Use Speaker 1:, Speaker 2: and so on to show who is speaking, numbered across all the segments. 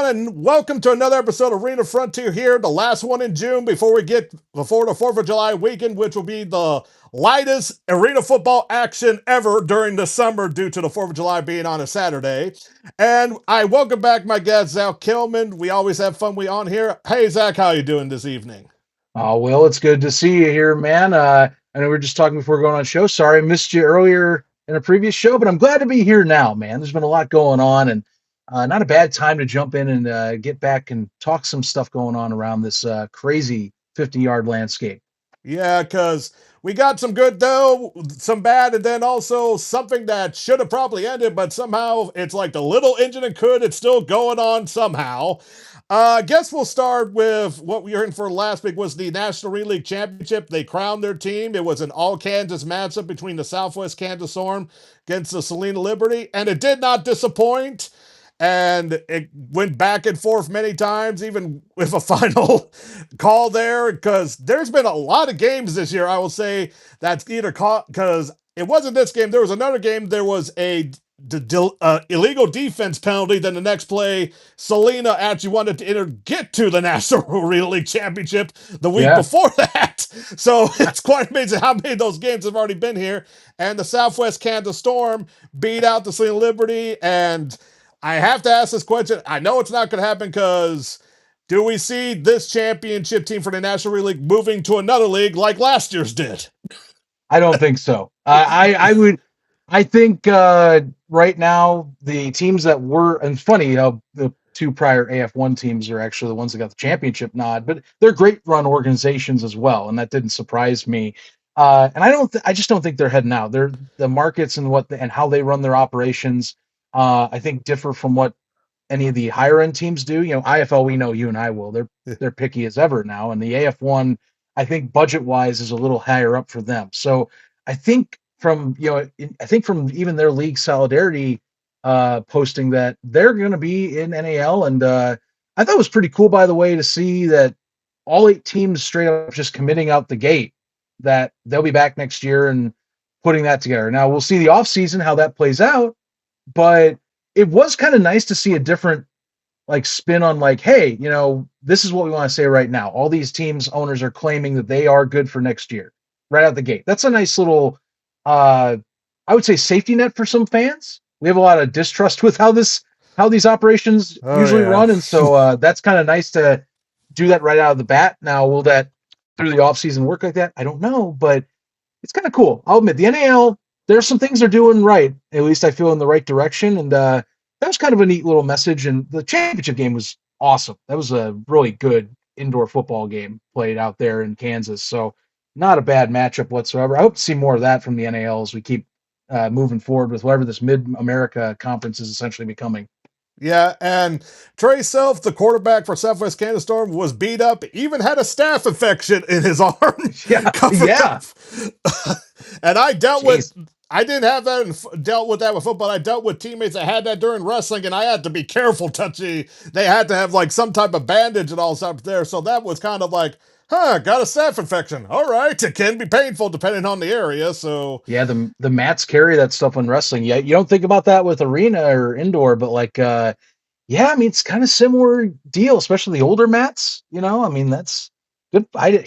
Speaker 1: and welcome to another episode of Arena Frontier here, the last one in June before the 4th of July weekend, which will be the lightest arena football action ever during the summer due to the 4th of July being on a Saturday. And I welcome back my guest, Zach Keilman. We always have fun on here. Hey, Zach, how you doing this evening?
Speaker 2: Oh, well, it's good to see you here, man. I know we were just talking before going on show. Sorry I missed you earlier in a previous show, but I'm glad to be here now, man. There's been a lot going on, and not a bad time to jump in and get back and talk some stuff going on around this crazy 50-yard landscape.
Speaker 1: Yeah, because we got some good though, some bad, and then also something that should have probably ended, but somehow it's like the little engine and could. It's still going on somehow. I guess we'll start with what we were in for last week was the National Arena League Championship. They crowned their team. It was an all-Kansas matchup between the Southwest Kansas Storm against the Salina Liberty, and it did not disappoint. And it went back and forth many times, even with a final call there, because there's been a lot of games this year, I will say, that's either caught, because it wasn't this game. There was another game. There was a illegal defense penalty. Then the next play, Salina actually wanted to get to the National Arena League Championship the week
Speaker 2: Yeah.
Speaker 1: before that. So it's quite amazing how many of those games have already been here. And the Southwest Kansas Storm beat out the Salina Liberty. And I have to ask this question. I know it's not going to happen because do we see this championship team for the National Arena League moving to another league like last year's did?
Speaker 2: I don't think so. I think right now the teams that were, and funny, the two prior AF1 teams are actually the ones that got the championship nod, but they're great run organizations as well, and that didn't surprise me. And I just don't think they're heading out. They're the markets and and how they run their operations. I think differ from what any of the higher end teams do. You know, IFL, we know you and I will. They're picky as ever now, and the AF1, I think budget wise is a little higher up for them. So I think I think from even their league solidarity posting that they're going to be in NAL, and I thought it was pretty cool, by the way, to see that all 8 teams straight up just committing out the gate that they'll be back next year and putting that together. Now we'll see the off season how that plays out, but it was kind of nice to see a different like spin on like, hey, this is what we want to say right now. All these teams owners are claiming that they are good for next year right out the gate. That's a nice little I would say safety net for some fans. We have a lot of distrust with how these operations usually run, and so that's kind of nice to do that right out of the bat. Now, will that through the offseason work like that? I don't know, but it's kind of cool. I'll admit the NAL, there's some things they're doing right. At least I feel in the right direction, and that was kind of a neat little message. And the championship game was awesome. That was a really good indoor football game played out there in Kansas. So not a bad matchup whatsoever. I hope to see more of that from the NAL as we keep moving forward with whatever this Mid-America conference is essentially becoming.
Speaker 1: Yeah, and Trey Self, the quarterback for Southwest Kansas Storm, was beat up, even had a staph infection in his arm.
Speaker 2: Yeah, yeah.
Speaker 1: And I
Speaker 2: Jeez.
Speaker 1: I didn't have that and dealt with that with football. I dealt with teammates that had that during wrestling, and I had to be careful touching. They had to have like some type of bandage and all stuff there. So that was kind of like, got a staph infection. All right, it can be painful depending on the area. So
Speaker 2: Yeah, the mats carry that stuff in wrestling. Yeah, you don't think about that with arena or indoor, but like yeah, I mean it's kind of similar deal, especially the older mats, I mean that's good. You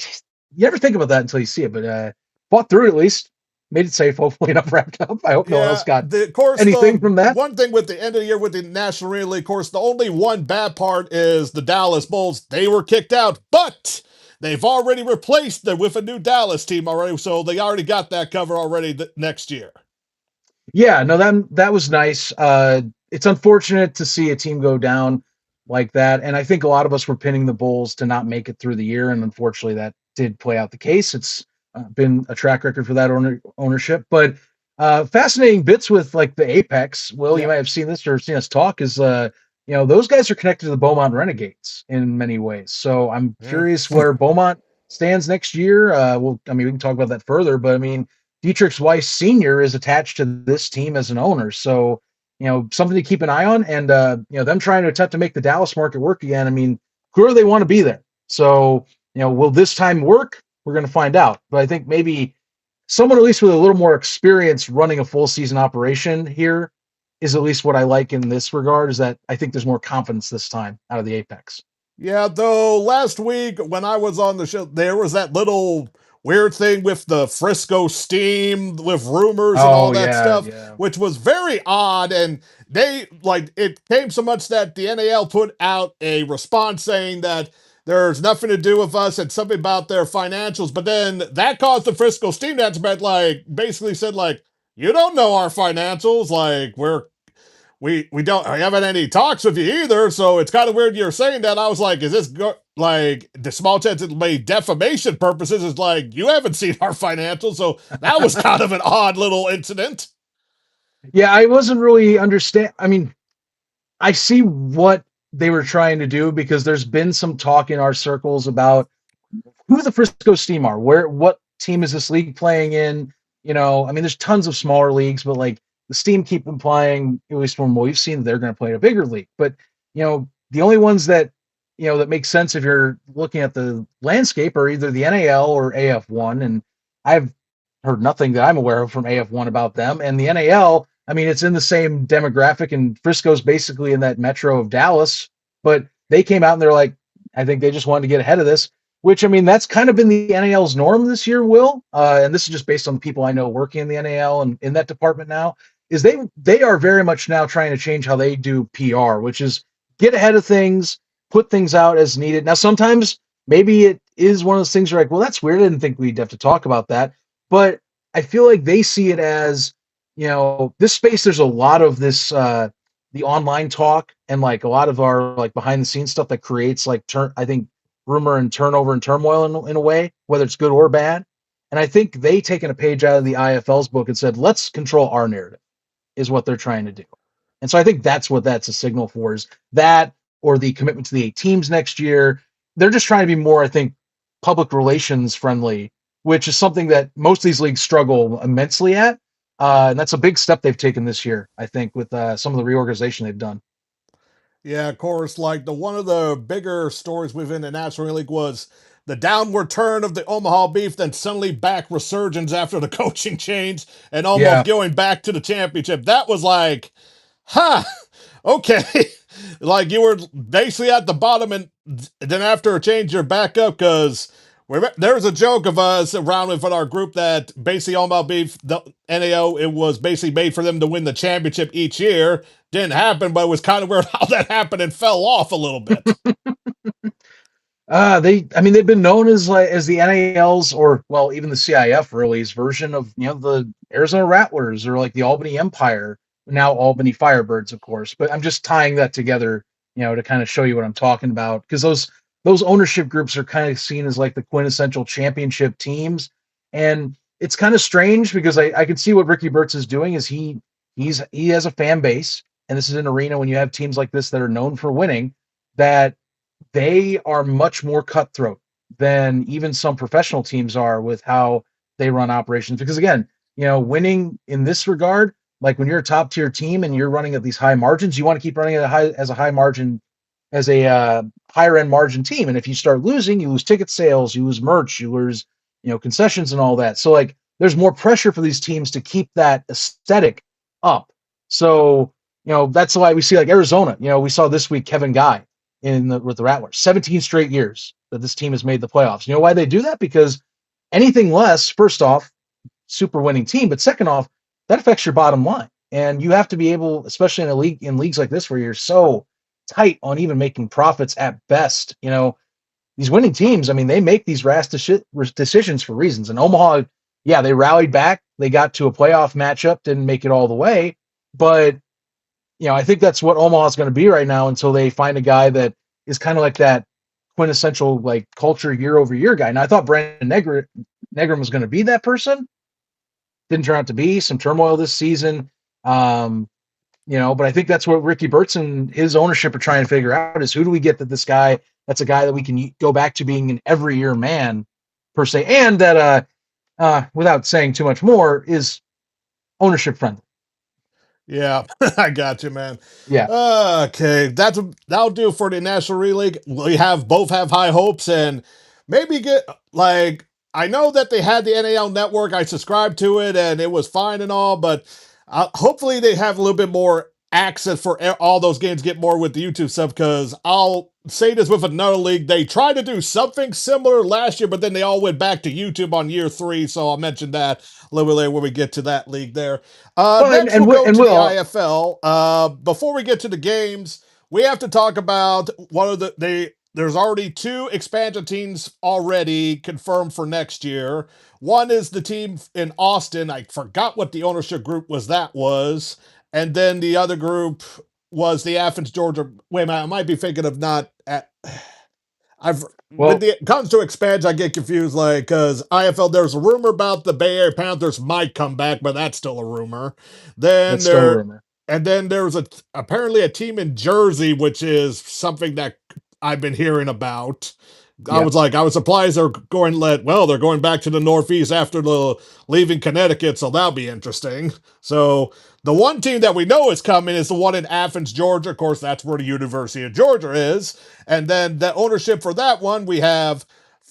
Speaker 2: never think about that until you see it, but fought through it at least. Made it safe, hopefully enough wrapped up. I hope no one else got
Speaker 1: of course,
Speaker 2: anything
Speaker 1: the
Speaker 2: from that.
Speaker 1: one thing with the end of the year with the National Arena League, of course, the only one bad part is the Dallas Bulls. They were kicked out, but they've already replaced them with a new Dallas team already, so they already got that cover already next year.
Speaker 2: Yeah, no, that was nice. It's unfortunate to see a team go down like that, and I think a lot of us were pinning the Bulls to not make it through the year, and unfortunately, that did play out the case. It's been a track record for that ownership, but fascinating bits with like the Apex. Will, you might have seen this or seen us talk. Is those guys are connected to the Beaumont Renegades in many ways. So I'm curious where Beaumont stands next year. We can talk about that further, but I mean, Dietrich Weiss Sr. is attached to this team as an owner. So, something to keep an eye on. And, them trying to attempt to make the Dallas market work again. I mean, clearly they want to be there. So, will this time work? We're going to find out. But I think maybe someone at least with a little more experience running a full season operation here is at least what I like in this regard, is that I think there's more confidence this time out of the Apex.
Speaker 1: Yeah, though last week when I was on the show, there was that little weird thing with the Frisco Steam with rumors and all
Speaker 2: Oh
Speaker 1: that
Speaker 2: yeah,
Speaker 1: stuff,
Speaker 2: yeah.
Speaker 1: which was very odd. And they like it came so much that the NAL put out a response saying that there's nothing to do with us and something about their financials. But then that caused the Frisco Steam to like basically said like, you don't know our financials, like we don't we haven't any talks with you either, so it's kind of weird you're saying that. I was like, is this like the small chance it may defamation purposes? Is like you haven't seen our financials, so that was kind of an odd little incident.
Speaker 2: Yeah, I wasn't really understand. I mean, I see what they were trying to do because there's been some talk in our circles about who the Frisco Steam are. What team is this league playing in? I mean, there's tons of smaller leagues, but like the Steam keep implying, at least from what we've seen, they're going to play in a bigger league. But the only ones that that make sense if you're looking at the landscape are either the NAL or AF1, and I've heard nothing that I'm aware of from AF1 about them. And the NAL, I mean, it's in the same demographic, and Frisco's basically in that metro of Dallas, but they came out and they're like, I think they just wanted to get ahead of this, which I mean, that's kind of been the NAL's norm this year, Will. And this is just based on the people I know working in the NAL and in that department now, is they are very much now trying to change how they do PR, which is get ahead of things, put things out as needed. Now, sometimes maybe it is one of those things where like, well, that's weird. I didn't think we'd have to talk about that. But I feel like they see it as, this space, there's a lot of this the online talk and like a lot of our like behind the scenes stuff that creates like I think rumor and turnover and turmoil in a way, whether it's good or bad. And I think they taken a page out of the IFL's book and said, let's control our narrative, is what they're trying to do. And so I think that's what that's a signal for, is that or the commitment to the 8 teams next year. They're just trying to be more, I think, public relations friendly, which is something that most of these leagues struggle immensely at. And that's a big step they've taken this year, I think, with some of the reorganization they've done.
Speaker 1: Yeah, of course. Like the one of the bigger stories within the National League was the downward turn of the Omaha Beef, then suddenly back resurgence after the coaching change and almost
Speaker 2: Yeah.
Speaker 1: going back to the championship. That was like, huh, okay. Like you were basically at the bottom, and then after a change, you're back up because there was a joke of us around with our group that basically Omaha Beef, the NAO, it was basically made for them to win the championship each year. Didn't happen, but it was kind of weird how that happened and fell off a little bit.
Speaker 2: I mean, they've been known as like as the NAL's, or well, even the CIF really's version of the Arizona Rattlers or like the Albany Empire, now Albany Firebirds, of course. But I'm just tying that together, to kind of show you what I'm talking about, because those ownership groups are kind of seen as like the quintessential championship teams, and it's kind of strange because I can see what Ricky Burtz is doing is he has a fan base, and this is an arena when you have teams like this that are known for winning, that they are much more cutthroat than even some professional teams are with how they run operations. Because again, winning in this regard, like when you're a top tier team and you're running at these high margins, you want to keep running at a high margin, as a higher end margin team. And if you start losing, you lose ticket sales, you lose merch, you lose concessions and all that. So like there's more pressure for these teams to keep that aesthetic up. So that's why we see like Arizona. We saw this week Kevin Guy with the Rattlers, 17 straight years that this team has made the playoffs. You know why they do that? Because anything less, first off, super winning team, but second off, that affects your bottom line. And you have to be able, especially in leagues like this where you're so tight on even making profits at best. These winning teams, I mean, they make these rash decisions for reasons. And Omaha, yeah, they rallied back. They got to a playoff matchup, didn't make it all the way, but I think that's what Omaha is going to be right now until they find a guy that is kind of like that quintessential like culture year over year guy. Now I thought Brandon Negron was going to be that person. Didn't turn out to be. Some turmoil this season. But I think that's what Ricky Burtz and his ownership are trying to figure out, is who do we get that's a guy that we can go back to being an every year man per se. And that, without saying too much more, is ownership friendly.
Speaker 1: Yeah, I got you, man.
Speaker 2: Yeah.
Speaker 1: Okay, that'll do for the National League. We both have high hopes, and maybe get like I know that they had the NAL network. I subscribed to it, and it was fine and all, but hopefully they have a little bit more access for all those games get more with the YouTube stuff, because I'll say this with another league. They tried to do something similar last year, but then they all went back to YouTube on year 3. So I'll mention that a little bit later when we get to that league there.
Speaker 2: Well,
Speaker 1: Next, we'll go
Speaker 2: and
Speaker 1: to the
Speaker 2: Will,
Speaker 1: IFL. Before we get to the games, we have to talk about one of there's already 2 expansion teams already confirmed for next year. One is the team in Austin. I forgot what the ownership group was. And then the other group was the Athens, Georgia. Wait a minute, I might be thinking of not at. I've when
Speaker 2: well,
Speaker 1: it comes to expansion, I get confused. Like, because IFL, there's a rumor about the Bay Area Panthers might come back, but that's still a rumor. Then
Speaker 2: that's still a
Speaker 1: there,
Speaker 2: rumor.
Speaker 1: and then there was apparently a team in Jersey, which is something that I've been hearing about.
Speaker 2: Yes.
Speaker 1: I was surprised they're going back to the Northeast after the leaving Connecticut, so that'll be interesting. So the one team that we know is coming is the one in Athens, Georgia. Of course, that's where the University of Georgia is. And then the ownership for that one, we have,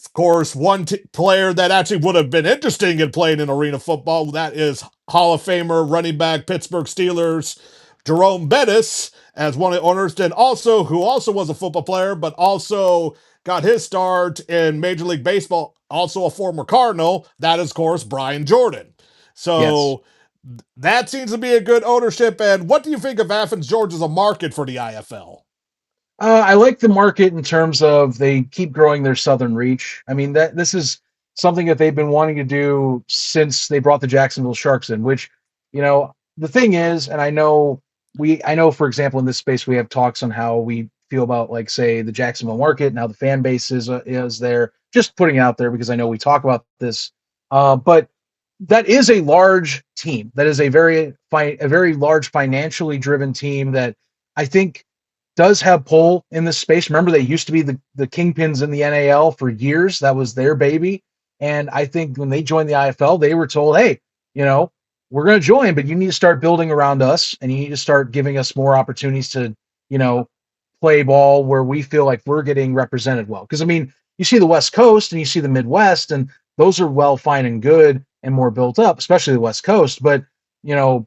Speaker 1: of course, one player that actually would have been interesting in playing in arena football. That is Hall of Famer running back Pittsburgh Steelers Jerome Bettis as one of the owners. Then also, who also was a football player, but also got his start in Major League Baseball, also a former Cardinal. That is, of course, Brian Jordan.
Speaker 2: Yes.
Speaker 1: So that seems to be a good ownership. And what do you think of Athens, Georgia as a market for the IFL?
Speaker 2: I like the market in terms of they keep growing their southern reach. I mean, that this is something that they've been wanting to do since they brought the Jacksonville Sharks in, which, the thing is, and I know, for example, in this space, we have talks on how we feel about, like, say, the Jacksonville market and how the fan base is there. Just putting it out there because I know we talk about this. But that is a large team. That is a very large financially driven team that I think does have pull in this space. Remember, they used to be the kingpins in the NAL for years. That was their baby. And I think when they joined the IFL, they were told, hey, you know, we're going to join, but you need to start building around us and you need to start giving us more opportunities to, you know, play ball where we feel like we're getting represented well. Because, I mean, you see the West Coast and you see the Midwest, and those are well, fine, and good and more built up, especially the West Coast. But, you know,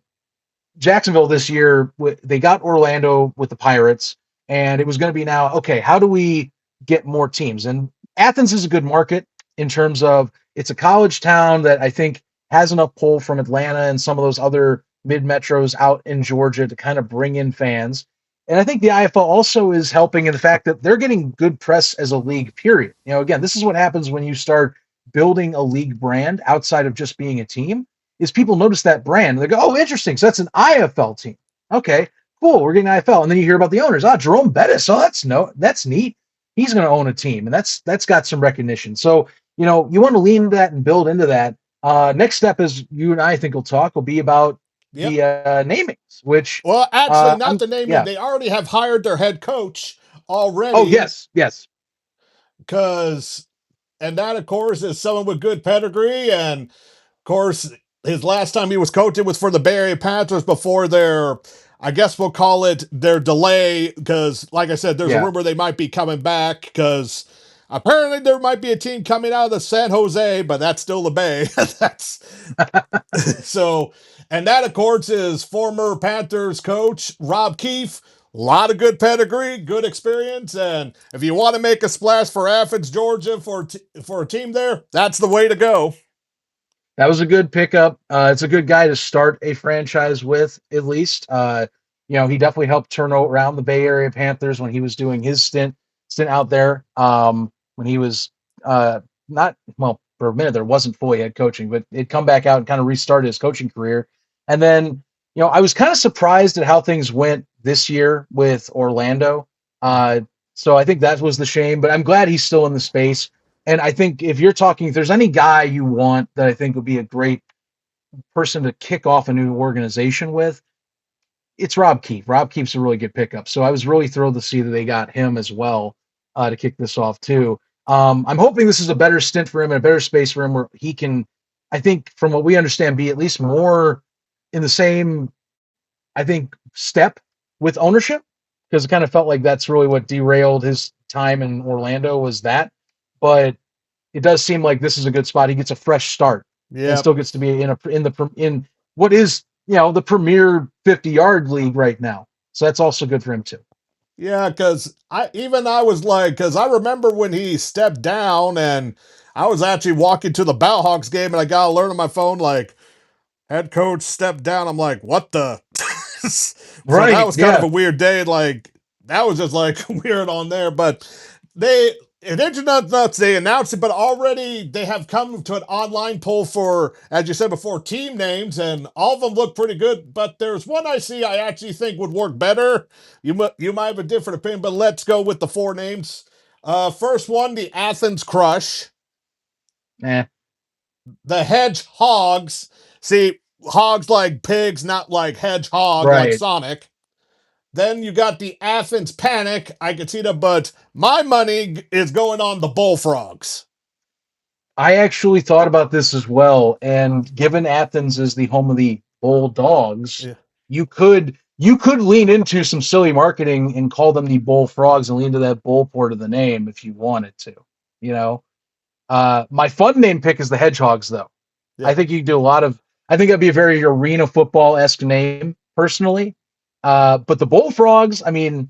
Speaker 2: Jacksonville this year, they got Orlando with the Pirates, and it was going to be now, okay, how do we get more teams? And Athens is a good market in terms of it's a college town that I think has enough pull from Atlanta and some of those other mid metros out in Georgia to kind of bring in fans. And I think the IFL also is helping in the fact that they're getting good press as a league, period. You know, again, this is what happens when you start building a league brand outside of just being a team is people notice that brand. They go, oh, interesting. So that's an IFL team. Okay, cool. We're getting IFL. And then you hear about the owners. Jerome Bettis. Oh, that's neat. He's going to own a team. And that's got some recognition. So, you know, you want to lean into that and build into that. Next step is you and I think will be about
Speaker 1: Yep.
Speaker 2: the namings, which
Speaker 1: Well, actually, not
Speaker 2: I'm
Speaker 1: the naming.
Speaker 2: yeah.
Speaker 1: They already have hired their head coach
Speaker 2: Oh,
Speaker 1: already,
Speaker 2: yes, yes.
Speaker 1: because, and that, of course, is someone with good pedigree. And, of course, his last time he was coaching was for the Bay Area Panthers before their, I guess we'll call it their delay, because, like I said, there's a
Speaker 2: Yeah.
Speaker 1: rumor they might be coming back, because apparently there might be a team coming out of the San Jose, but that's still the Bay. That's so, and that, of course, is former Panthers coach Rob Keefe. A lot of good pedigree, good experience, and if you want to make a splash for Athens, Georgia, for a team there, that's the way to go.
Speaker 2: That was a good pickup. It's a good guy to start a franchise with, at least. You know, he definitely helped turn around the Bay Area Panthers when he was doing his stint out there. When he was not well for a minute, there wasn't fully head coaching, but he'd come back out and kind of restarted his coaching career. And then, you know, I was kind of surprised at how things went this year with Orlando. So I think that was the shame, but I'm glad he's still in the space. And I think if there's any guy you want that I think would be a great person to kick off a new organization with, it's Rob Keefe. Rob Keefe's a really good pickup. So I was really thrilled to see that they got him as well to kick this off too. I'm hoping this is a better stint for him and a better space for him where he can, I think, from what we understand, be at least more in the same, I think, step with ownership, because it kind of felt like that's really what derailed his time in Orlando was that. But it does seem like this is a good spot. He gets a fresh start and
Speaker 1: Yep.
Speaker 2: still gets to be in what is the premier 50-yard league right now. So that's also good for him too.
Speaker 1: Yeah, because I was like, because I remember when he stepped down, and I was actually walking to the Battlehawks game, and I got an alert on my phone like head coach stepped down. I'm like, what the? So that
Speaker 2: Right.
Speaker 1: was kind of
Speaker 2: Yeah.
Speaker 1: a weird day. Like that was just like weird on there, but they it didn't nuts. They announced it, but already they have come to an online poll for, as you said before, team names, and all of them look pretty good. But there's one I see I actually think would work better. You might have a different opinion, but let's go with the four names. First one, the Athens Crush,
Speaker 2: Eh,
Speaker 1: the Hedgehogs. See, hogs like pigs, not like hedgehog like
Speaker 2: right.
Speaker 1: Sonic. Then you got the Athens Panic. I could see that, but my money is going on the Bullfrogs.
Speaker 2: I actually thought about this as well, and given Athens is the home of the Bulldogs,
Speaker 1: Yeah.
Speaker 2: you could lean into some silly marketing and call them the Bullfrogs and lean into that bull port of the name if you wanted to. You know, my fun name pick is the Hedgehogs, though. I
Speaker 1: Yeah.
Speaker 2: think you could do a lot of. I think that'd be a very arena football esque name, personally. But the Bullfrogs, I mean,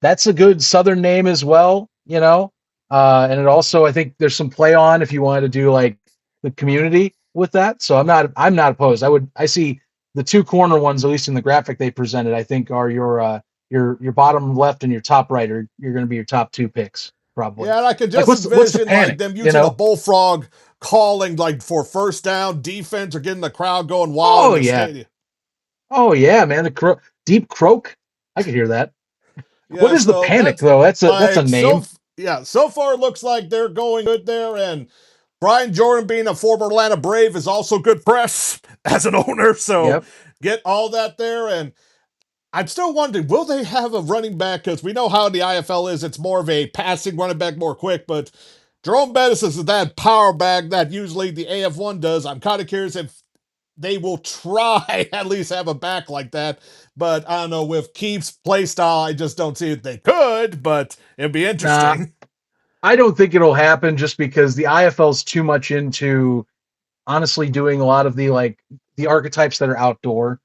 Speaker 2: that's a good Southern name as well, and it also, I think there's some play on if you wanted to do like the community with that. So I'm not opposed. I see the two corner ones, at least in the graphic they presented, I think are your bottom left and your top right are you're going to be your top two picks probably.
Speaker 1: Yeah, and I could
Speaker 2: Like
Speaker 1: just
Speaker 2: what's the
Speaker 1: envision like
Speaker 2: panic,
Speaker 1: them using a bullfrog calling like for first down defense or getting the crowd going wild in
Speaker 2: Oh
Speaker 1: the
Speaker 2: yeah,
Speaker 1: stadium.
Speaker 2: oh yeah, man, deep croak. I could hear that. What
Speaker 1: Yeah,
Speaker 2: is the
Speaker 1: so
Speaker 2: panic
Speaker 1: that's
Speaker 2: though? That's a
Speaker 1: like
Speaker 2: name.
Speaker 1: so far it looks like they're going good there, and Brian Jordan being a former Atlanta Brave is also good press as an owner. So
Speaker 2: Yep.
Speaker 1: get all that there, and I'm still wondering, will they have a running back? Because we know how the IFL is; it's more of a passing running back, more quick. But Jerome Bettis is that power back that usually the AF1 does. I'm kind of curious if they will try at least have a back like that. But I don't know, with Keith's play style, I just don't see it. They could, but it'd be
Speaker 2: Nah,
Speaker 1: interesting.
Speaker 2: I don't think it'll happen just because the IFL's too much into honestly doing a lot of the archetypes that are outdoor,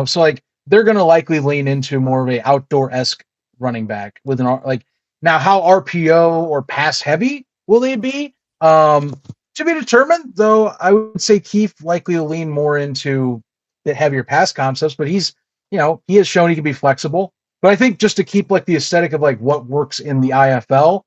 Speaker 2: So like they're going to likely lean into more of a outdoor esque running back with like now how RPO or pass heavy will they be? To be determined. Though I would say Keith likely will lean more into the heavier pass concepts, but he has shown he can be flexible. But I think just to keep like the aesthetic of like what works in the IFL,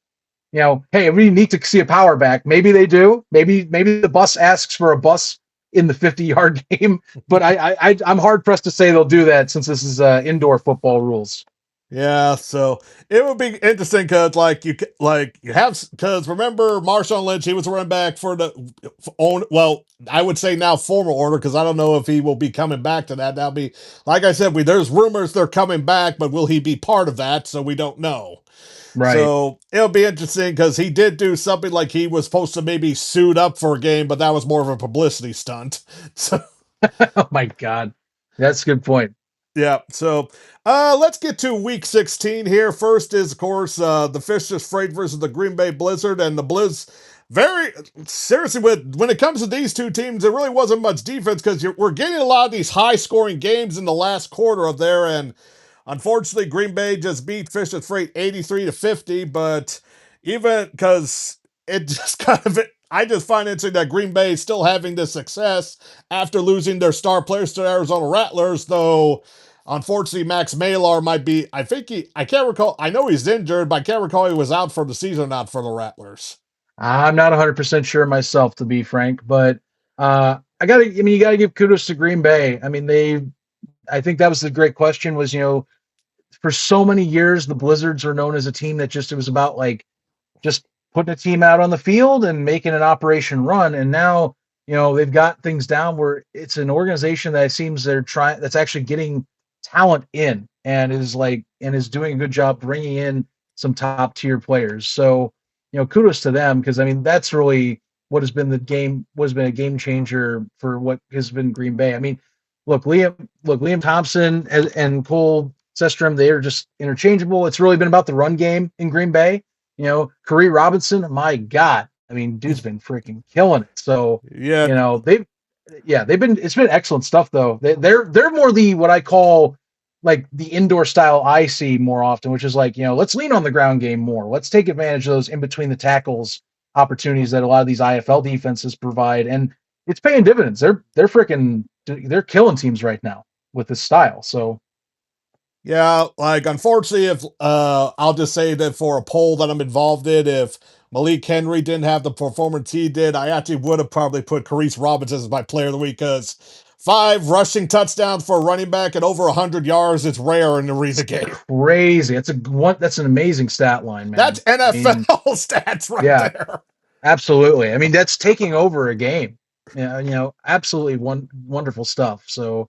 Speaker 2: hey, we need to see a power back. Maybe they do. Maybe the bus asks for a bus in the 50-yard game, but I'm hard pressed to say they'll do that since this is indoor football rules.
Speaker 1: Yeah, so it would be interesting because you have because remember Marshawn Lynch, he was a running back for the own, well, I would say now former order, because I don't know if he will be coming back to that. That'll be, like I said, there's rumors they're coming back, but will he be part of that? So we don't know.
Speaker 2: Right.
Speaker 1: So it'll be interesting because he did do something like he was supposed to maybe suit up for a game, but that was more of a publicity stunt. So
Speaker 2: Oh my God, that's a good point.
Speaker 1: yeah, so let's get to week 16 here. First is, of course, the Fishers Freight versus the Green Bay Blizzard, and the Blizz very seriously when it comes to these two teams, there really wasn't much defense because we're getting a lot of these high scoring games in the last quarter of there, and unfortunately, Green Bay just beat Fishers Freight 83-50, but even because it just kind of I just find it interesting that Green Bay is still having this success after losing their star players to Arizona Rattlers, though unfortunately Max Malar might be, I can't recall, I know he's injured, but I can't recall he was out for the season or not for the Rattlers.
Speaker 2: I'm not 100% sure myself, to be frank, but you got to give kudos to Green Bay. I mean, I think that was the great question was, for so many years, the Blizzards are known as a team that just, it was about like just putting a team out on the field and making an operation run. And now, they've got things down where it's an organization that it seems that's actually getting talent in and is doing a good job bringing in some top tier players. So, kudos to them because I mean that's really what has been a game changer for what has been Green Bay. I mean, Liam Thompson and Cole Sestrom, they are just interchangeable. It's really been about the run game in Green Bay. Kareem Robinson, my God. I mean, dude's been freaking killing it. So,
Speaker 1: Yeah,
Speaker 2: they've Yeah, it's been excellent stuff though. They're more the what I call like the indoor style I see more often, which is like, let's lean on the ground game more. Let's take advantage of those in between the tackles opportunities that a lot of these IFL defenses provide, and it's paying dividends. They're killing teams right now with this style. So
Speaker 1: Yeah, like unfortunately, if I'll just say that for a poll that I'm involved in, if Malik Henry didn't have the performance he did, I actually would have probably put Carice Robinson as my player of the week because 5 rushing touchdowns for a running back and over 100 yards is rare in the arena
Speaker 2: it's
Speaker 1: game.
Speaker 2: crazy. That's an amazing stat line,
Speaker 1: That's
Speaker 2: man. I
Speaker 1: NFL
Speaker 2: mean,
Speaker 1: stats right
Speaker 2: yeah,
Speaker 1: there.
Speaker 2: absolutely. I mean, that's taking over a game. Yeah, absolutely wonderful stuff. So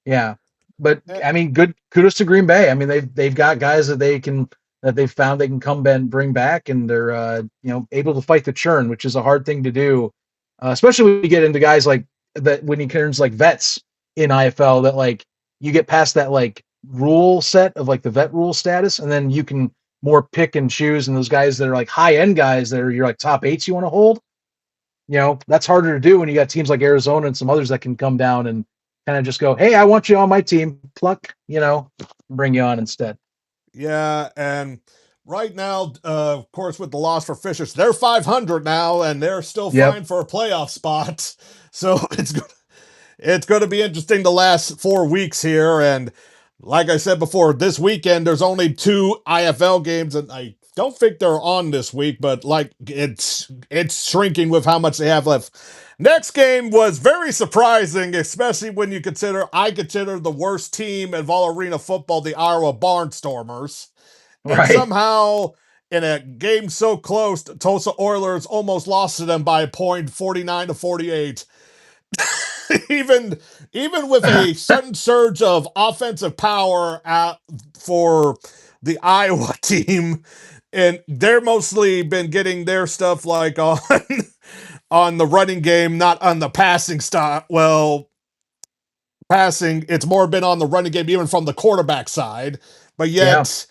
Speaker 2: yeah, but
Speaker 1: Eh,
Speaker 2: I mean, good kudos to Green Bay. I mean, they've got guys that they've found they can come and bring back, and they're able to fight the churn, which is a hard thing to do, especially when you get into guys like that when he turns like vets in IFL that like you get past that like rule set of like the vet rule status, and then you can more pick and choose, and those guys that are like high end guys that are your like top eights you want to hold. That's harder to do when you got teams like Arizona and some others that can come down and kind of just go, hey, I want you on my team, pluck, bring you on instead.
Speaker 1: Yeah, and right now, of course, with the loss for Fishers, they're 500 now, and they're still
Speaker 2: Yep.
Speaker 1: fine for a playoff spot. So it's going to be interesting the last 4 weeks here. And like I said before, this weekend there's only 2 IFL games, and I don't think they're on this week. But like it's shrinking with how much they have left. Next game was very surprising, especially when you consider I consider the worst team in all arena football the Iowa Barnstormers, and
Speaker 2: Right.
Speaker 1: somehow in a game so close, Tulsa Oilers almost lost to them by a point, 49-48. even even with a sudden surge of offensive power for the Iowa team, and they're mostly been getting their stuff like on on the running game, not on the passing style. Well, passing, it's more been on the running game, even from the quarterback side. But
Speaker 2: Yeah.
Speaker 1: yet,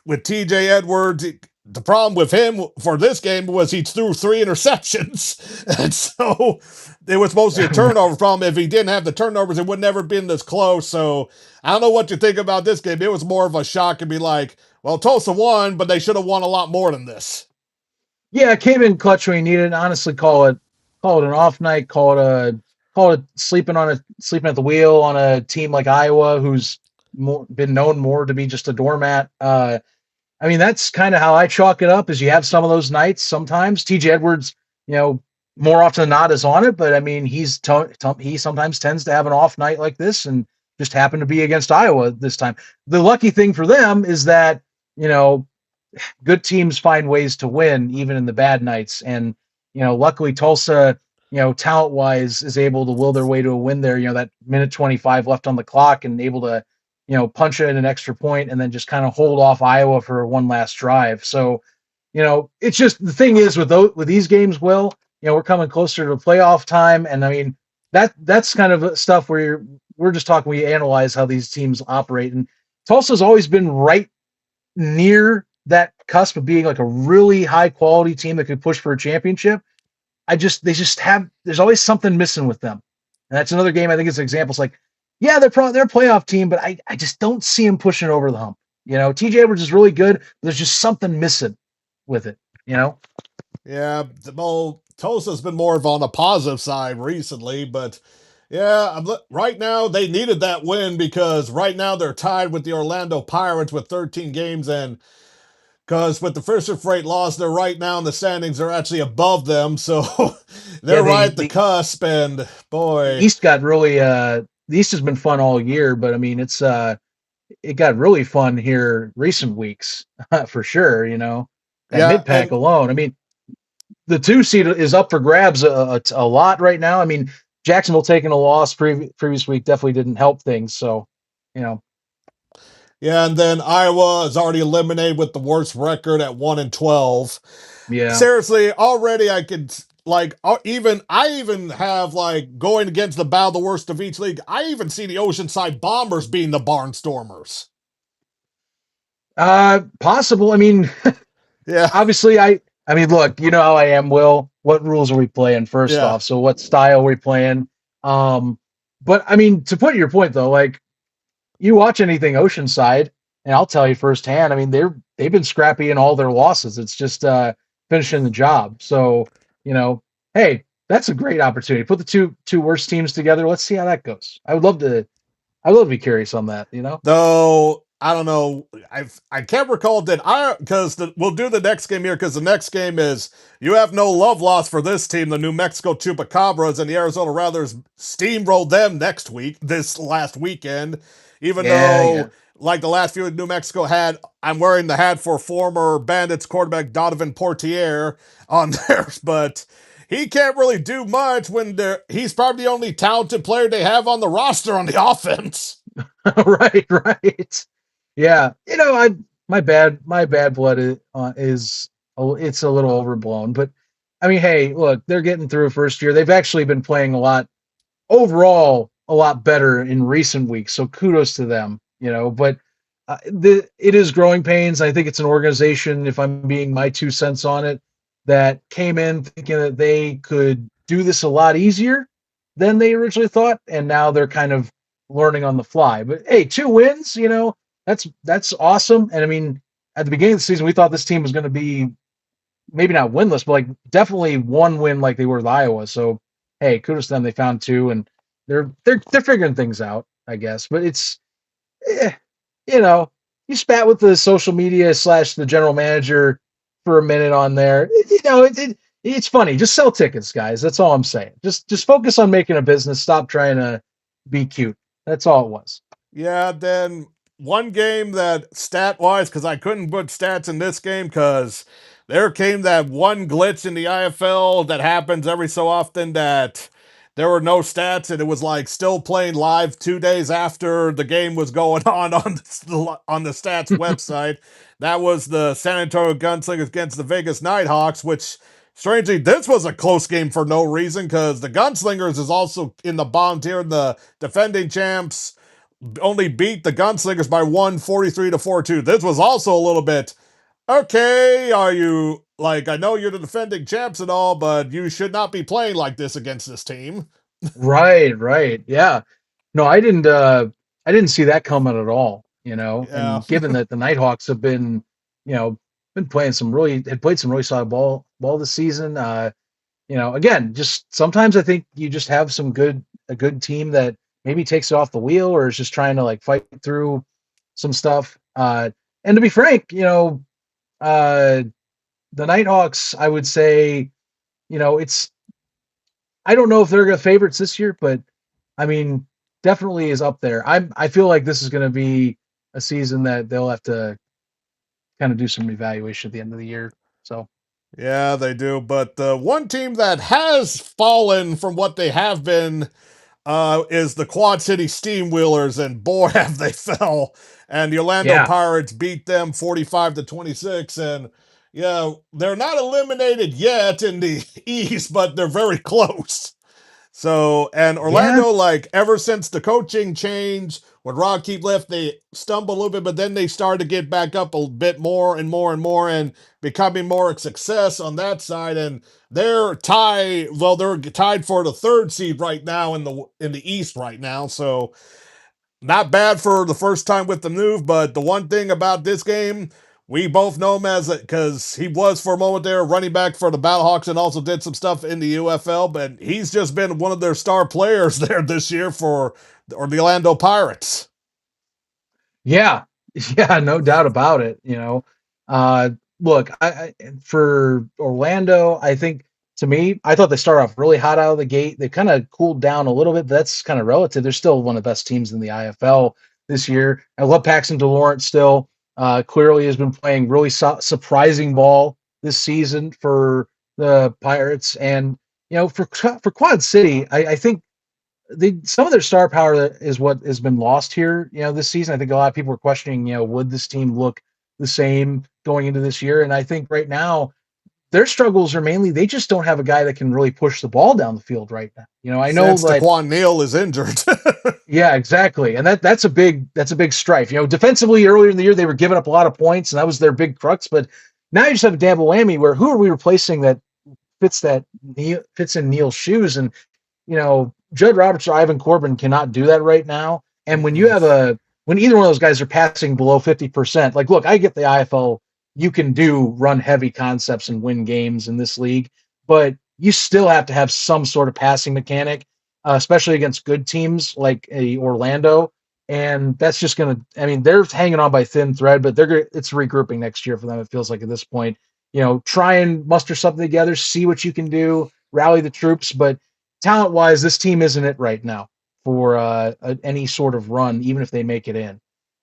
Speaker 1: with TJ Edwards, the problem with him for this game was he threw 3 interceptions. And so it was mostly a turnover problem. If he didn't have the turnovers, it would never been this close. So I don't know what you think about this game. It was more of a shock and be like, well, Tulsa won, but they should have won a lot more than this.
Speaker 2: Yeah, it came in clutch when you needed. Honestly, call it an off night. Call it sleeping at the wheel on a team like Iowa, who's been known more to be just a doormat. I mean, that's kind of how I chalk it up. Is you have some of those nights. Sometimes TJ Edwards, you know, more often than not is on it. But I mean, he sometimes tends to have an off night like this, and just happened to be against Iowa this time. The lucky thing for them is that you know good teams find ways to win even in the bad nights, and luckily Tulsa, talent wise, is able to will their way to a win there. That minute 25 left on the clock, and able to punch in an extra point and then just kind of hold off Iowa for one last drive. So, it's just the thing is with these games, Will, we're coming closer to playoff time, and I mean that's kind of stuff where we're just talking. We analyze how these teams operate, and Tulsa's always been right near that cusp of being like a really high quality team that could push for a championship. They just have there's always something missing with them, and that's another game I think is an example. It's like, yeah, they're a playoff team, but I just don't see them pushing over the hump. TJ Edwards is really good, but there's just something missing with it.
Speaker 1: Yeah, well, Tulsa's been more of on the positive side recently, but yeah, right now they needed that win because right now they're tied with the Orlando Pirates with 13 games, and because with the Fisher Freight loss, they're right now in the standings. They're actually above them, so
Speaker 2: Yeah,
Speaker 1: they're right at the cusp. And
Speaker 2: the
Speaker 1: boy,
Speaker 2: East got really the East has been fun all year, but I mean it got really fun here recent weeks for sure. That
Speaker 1: yeah,
Speaker 2: mid pack
Speaker 1: and
Speaker 2: alone. I mean, the 2 seed is up for grabs a lot right now. I mean, Jacksonville taking a loss previous week definitely didn't help things. So, you know,
Speaker 1: yeah, and then Iowa is already eliminated with the worst record at 1-12.
Speaker 2: yeah,
Speaker 1: Seriously, already I could like even I even have like going against the battle the worst of each league. I even see the Oceanside Bombers being the Barnstormers.
Speaker 2: possible. I mean,
Speaker 1: Yeah,
Speaker 2: obviously, I mean, look, you know how I am, Will. What rules are we playing first
Speaker 1: yeah,
Speaker 2: off? So, what style are we playing? Um, but I mean, to put your point though, like you watch anything Oceanside, and I'll tell you firsthand. I mean, they've been scrappy in all their losses. It's just finishing the job. So you know, hey, that's a great opportunity. Put the two worst teams together. Let's see how that goes. I would love to. I'd love to be curious on that. You know.
Speaker 1: Though I don't know, I can't recall did I because we'll do the next game here because the next game is you have no love lost for this team, the New Mexico Chupacabras, and the Arizona Rattlers steamrolled them next week, this last weekend. Even
Speaker 2: Yeah, yeah.
Speaker 1: though like the last few New Mexico had, I'm wearing the hat for former Bandits quarterback Donovan Portier on theirs, but he can't really do much when he's probably the only talented player they have on the roster on the offense.
Speaker 2: Right, right. Yeah, I my bad blood is it's a little overblown, but I mean, hey, look, they're getting through first year. They've actually been playing a lot overall a lot better in recent weeks, so kudos to them. But it is growing pains. I think it's an organization, if I'm being my 2 cents on it, that came in thinking that they could do this a lot easier than they originally thought, and now they're kind of learning on the fly. But hey, 2 wins, that's awesome. And I mean, at the beginning of the season, we thought this team was going to be maybe not winless, but like definitely one win like they were with Iowa. So hey, kudos to them. They found two, and they're figuring things out, I guess. But it's eh, you know, you spat with the social media slash the general manager for a minute on there. It's funny. Just sell tickets, guys. That's all I'm saying. Just focus on making a business. Stop trying to be cute. That's all it was.
Speaker 1: Yeah, then one game that stat wise, because I couldn't put stats in this game because there came that one glitch in the IFL that happens every so often that there were no stats and it was like still playing live 2 days after the game was going on the stats website. That was the San Antonio Gunslingers against the Vegas Nighthawks, which strangely this was a close game for no reason because the Gunslingers is also in the bottom tier, the defending champs only beat the Gunslingers by 143 to 4-2. This was also a little bit okay. Are you like I know you're the defending champs and all, but you should not be playing like this against this team.
Speaker 2: Right, right. Yeah. No, I didn't see that coming at all,
Speaker 1: Yeah.
Speaker 2: and given that the Nighthawks have been, been playing had played some really solid ball this season. Again, just sometimes I think you just have a good team that maybe takes it off the wheel or is just trying to like fight through some stuff. And to be frank, uh the Nighthawks, I would say, it's I don't know if they're the favorites this year, but I mean, definitely is up there. I feel like this is going to be a season that they'll have to kind of do some evaluation at the end of the year. So
Speaker 1: Yeah, they do. But the one team that has fallen from what they have been is the Quad City Steamwheelers, and boy, have they fell. And the Orlando
Speaker 2: yeah,
Speaker 1: Pirates beat them 45-26. And yeah, they're not eliminated yet in the East, but they're very close. So, and
Speaker 2: yeah,
Speaker 1: Orlando, like, ever since the coaching change, when Rod Keefe left, they stumbled a little bit, but then they started to get back up a bit more and more and more and becoming more a success on that side. And they're tied for the third seed right now in the East right now. So not bad for the first time with the move, but the one thing about this game, we both know him as because he was for a moment there running back for the Battlehawks and also did some stuff in the UFL, but he's just been one of their star players there this year or the Orlando Pirates.
Speaker 2: yeah, yeah, no doubt about it. Uh, Look, for Orlando, I think to me, I thought they started off really hot out of the gate. They kind of cooled down a little bit, but that's kind of relative. They're still one of the best teams in the IFL this year. I love Paxton DeLawrence still. Clearly has been playing really surprising ball this season for the Pirates, and for Quad City, I think some of their star power is what has been lost here, this season. I think a lot of people are questioning, would this team look the same going into this year? And I think right now their struggles are mainly they just don't have a guy that can really push the ball down the field right now. I know
Speaker 1: Since
Speaker 2: that.
Speaker 1: Daquan Neal is injured.
Speaker 2: Yeah, exactly. And that's a big strife. Defensively earlier in the year they were giving up a lot of points and that was their big crux, but now you just have a double whammy where who are we replacing that fits in Neal's shoes? And Judd Roberts or Ivan Corbin cannot do that right now. And
Speaker 1: Mm-mm.
Speaker 2: when either one of those guys are passing below 50%, like look, I get the IFL, you can do run heavy concepts and win games in this league, but you still have to have some sort of passing mechanic, especially against good teams like a Orlando. And that's just going to, I mean, they're hanging on by thin thread, but it's regrouping next year for them. It feels like at this point, try and muster something together, see what you can do, rally the troops. But talent wise, this team isn't it right now for any sort of run, even if they make it in.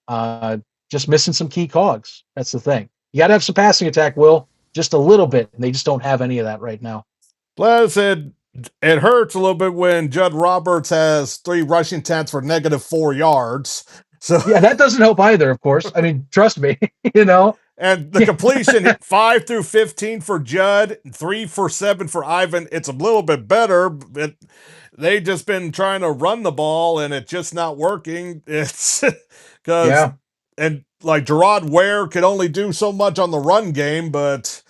Speaker 2: Uh, just missing some key cogs. That's the thing. You got to have some passing attack, Will, just a little bit. And they just don't have any of that right now.
Speaker 1: Plus, it hurts a little bit when Judd Roberts has 3 rushing attempts for -4 yards. So,
Speaker 2: Yeah, that doesn't help either, of course. I mean, trust me, you know.
Speaker 1: and the completion 5 through 15 for Judd, 3 for 7 for Ivan. It's a little bit better, but they just been trying to run the ball and it's just not working. It's because
Speaker 2: Yeah,
Speaker 1: and like Gerard Ware could only do so much on the run game, but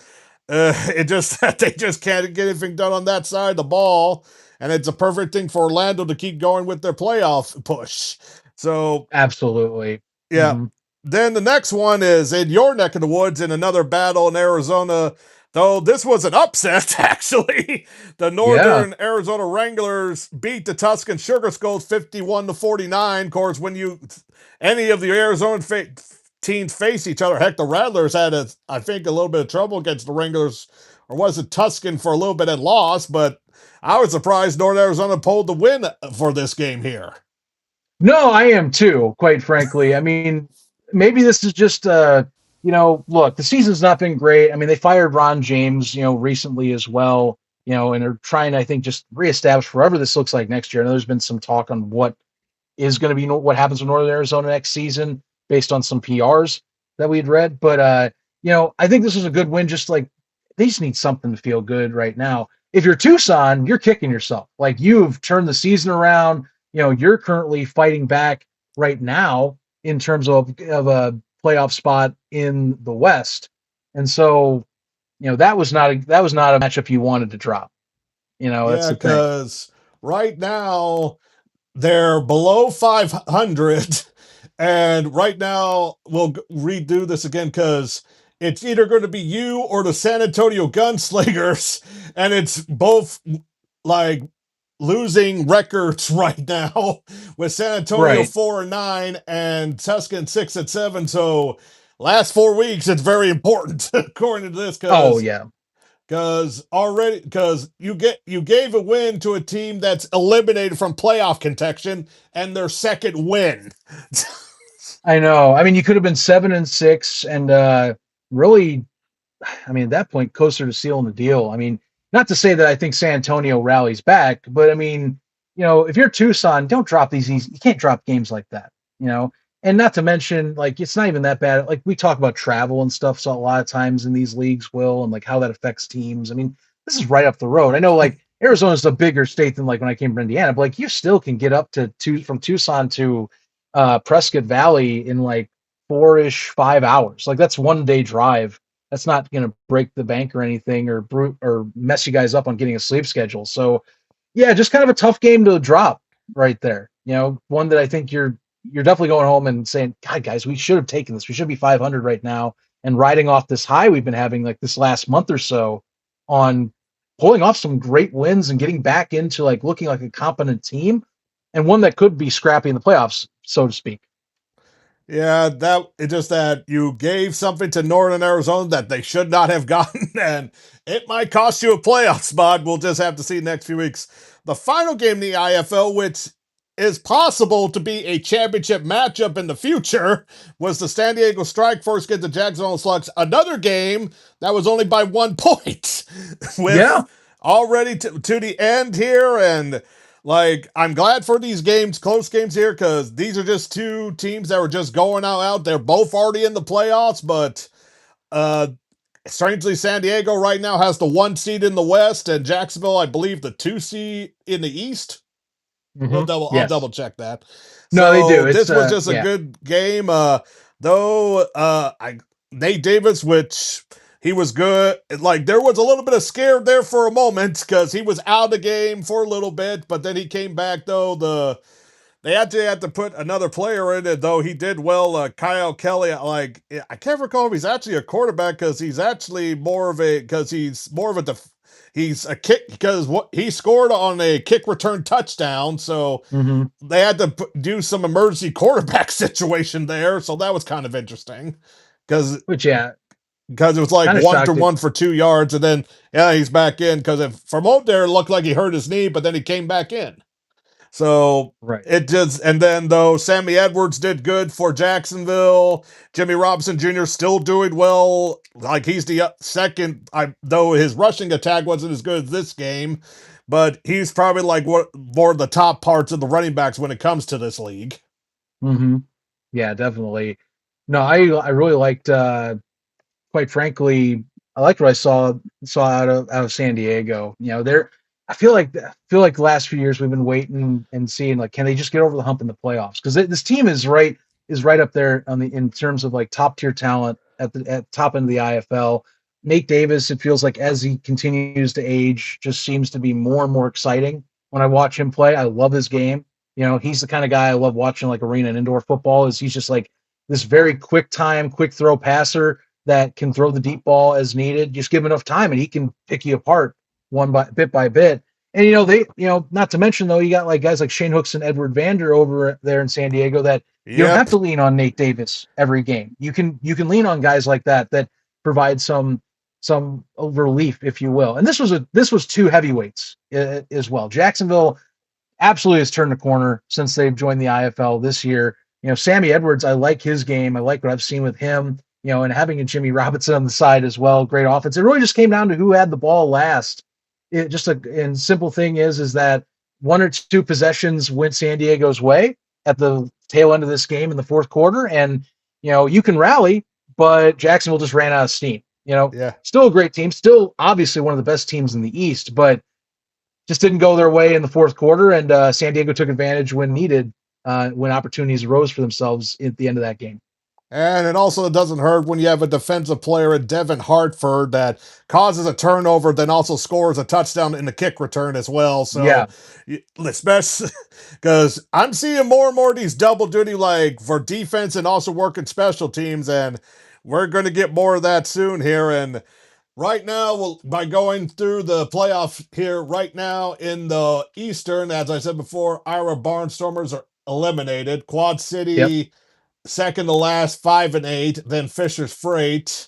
Speaker 1: it just they just can't get anything done on that side of the ball, and it's a perfect thing for Orlando to keep going with their playoff push. So
Speaker 2: absolutely.
Speaker 1: yeah.
Speaker 2: Hmm.
Speaker 1: Then the next one is in your neck of the woods in another battle in Arizona. Though this was an upset, actually. The
Speaker 2: Yeah,
Speaker 1: Northern Arizona Wranglers beat the Tuscan Sugar Skulls 51-49. Of course, when you any of the Arizona teams face each other, heck, the Rattlers had I think a little bit of trouble against the Wranglers, or was it Tuscan for a little bit and lost? But I was surprised North Arizona pulled the win for this game here.
Speaker 2: no, I am too, quite frankly. I mean, maybe this is just look, the season's not been great. I mean, they fired Ron James, recently as well, and they're trying to, I think, just reestablish wherever this looks like next year. I know there's been some talk on what is going to be what happens with Northern Arizona next season based on some PRs that we'd read. But I think this was a good win. Just like they just need something to feel good right now. If you're Tucson, you're kicking yourself. Like you've turned the season around. You're currently fighting back right now in terms of a playoff spot in the West, and so that was not a matchup you wanted to drop. That's
Speaker 1: Yeah,
Speaker 2: the thing.
Speaker 1: because right now they're below 500. And right now, we'll redo this again because it's either going to be you or the San Antonio Gunslingers. And it's both like losing records right now with San Antonio
Speaker 2: Right.
Speaker 1: 4-9 and Tuscan 6-7. So last 4 weeks, it's very important according to this
Speaker 2: Oh
Speaker 1: because
Speaker 2: yeah.
Speaker 1: you gave a win to a team that's eliminated from playoff contention and their second win.
Speaker 2: I know. I mean, you could have been 7-6 and really, I mean, at that point, closer to sealing the deal. I mean, not to say that I think San Antonio rallies back, but I mean, if you're Tucson, don't drop these easy. You can't drop games like that, you know. And not to mention, like, it's not even that bad. Like we talk about travel and stuff, so a lot of times in these leagues, Will, and like how that affects teams. I mean, this is right up the road. I know, like Arizona's a bigger state than like when I came from Indiana, but like you still can get up to from Tucson to Prescott Valley in like 4-ish 5 hours. Like that's 1 day drive. That's not going to break the bank or anything or mess you guys up on getting a sleep schedule. So yeah, just kind of a tough game to drop right there. One that I think you're definitely going home and saying, God, guys, we should have taken this. We should be 500 right now and riding off this high we've been having like this last month or so on pulling off some great wins and getting back into like looking like a competent team and one that could be scrappy in the playoffs, so to speak.
Speaker 1: Yeah, that it's just that you gave something to Northern Arizona that they should not have gotten, and it might cost you a playoff spot. We'll just have to see next few weeks. The final game in the IFL, which is possible to be a championship matchup in the future, was the San Diego Strike first against the Jacksonville Slugs. Another game that was only by 1 point,
Speaker 2: Yeah.
Speaker 1: with already to the end here, and like, I'm glad for these games, close games here, because these are just two teams that were just going out. They're both already in the playoffs, but uh, strangely, San Diego right now has the 1 seed in the West, and Jacksonville, I believe, the 2 seed in the East.
Speaker 2: Hmm.
Speaker 1: I'll
Speaker 2: Yes.
Speaker 1: double check that.
Speaker 2: No, they
Speaker 1: So
Speaker 2: do. It's
Speaker 1: this was just a
Speaker 2: yeah.
Speaker 1: good game. Though Nate Davis, which he was good. Like there was a little bit of scare there for a moment because he was out of the game for a little bit, but then he came back though. They actually had to put another player in it, though he did well. Kyle Kelly, like I can't recall if he's actually a quarterback because he's actually more of a he's a kick because what he scored on a kick return touchdown. So
Speaker 2: Mm-hmm.
Speaker 1: they had to do some emergency quarterback situation there. So that was kind of interesting because
Speaker 2: Which, yeah,
Speaker 1: it was like
Speaker 2: kind of
Speaker 1: one to
Speaker 2: shocked it.
Speaker 1: one for 2 yards, and then yeah, he's back in because from out there it looked like he hurt his knee, but then he came back in. So
Speaker 2: Right.
Speaker 1: it just, and then though Sammy Edwards did good for Jacksonville, Jimmy Robinson Jr. still doing well. Like he's the second, though his rushing attack wasn't as good as this game, but he's probably like what more of the top parts of the running backs when it comes to this league.
Speaker 2: Mm-hmm. Yeah, definitely. No, I really liked. Quite frankly, I liked what I saw out of San Diego. You know, they're I feel like the last few years we've been waiting and seeing like can they just get over the hump in the playoffs because this team is right up there on the in terms of like top tier talent at top end of the IFL. Nate Davis, it feels like as he continues to age, just seems to be more and more exciting when I watch him play. I love his game. You know, he's the kind of guy I love watching like arena and indoor football. Is he's just like this very quick time, quick throw passer that can throw the deep ball as needed. Just give him enough time, and he can pick you apart by bit. And not to mention though, you got like guys like Shane Hooks and Edward Vander over there in San Diego that you don't have
Speaker 1: Yep.
Speaker 2: to lean on Nate Davis every game. You can lean on guys like that provide some relief, if you will. And this was two heavyweights as well. Jacksonville absolutely has turned the corner since they've joined the IFL this year. You know, Sammy Edwards, I like his game. I like what I've seen with him, and having a Jimmy Robinson on the side as well. Great offense. It really just came down to who had the ball last. It just and simple thing is that one or two possessions went San Diego's way at the tail end of this game in the fourth quarter. And, you can rally, but Jacksonville just ran out of steam.
Speaker 1: Yeah.
Speaker 2: Still a great team, still obviously one of the best teams in the East, but just didn't go their way in the fourth quarter, and San Diego took advantage when needed, when opportunities arose for themselves at the end of that game.
Speaker 1: And it also doesn't hurt when you have a defensive player at Devin Hartford that causes a turnover, then also scores a touchdown in the kick return as well.
Speaker 2: Yeah,
Speaker 1: So, especially because I'm seeing more and more of these double duty, like for defense and also working special teams, and we're going to get more of that soon here. And right now, by going through the playoff here, right now in the Eastern, as I said before, Ira Barnstormers are eliminated. Quad
Speaker 2: yep.
Speaker 1: City second to last, 5-8. Then Fisher's Freight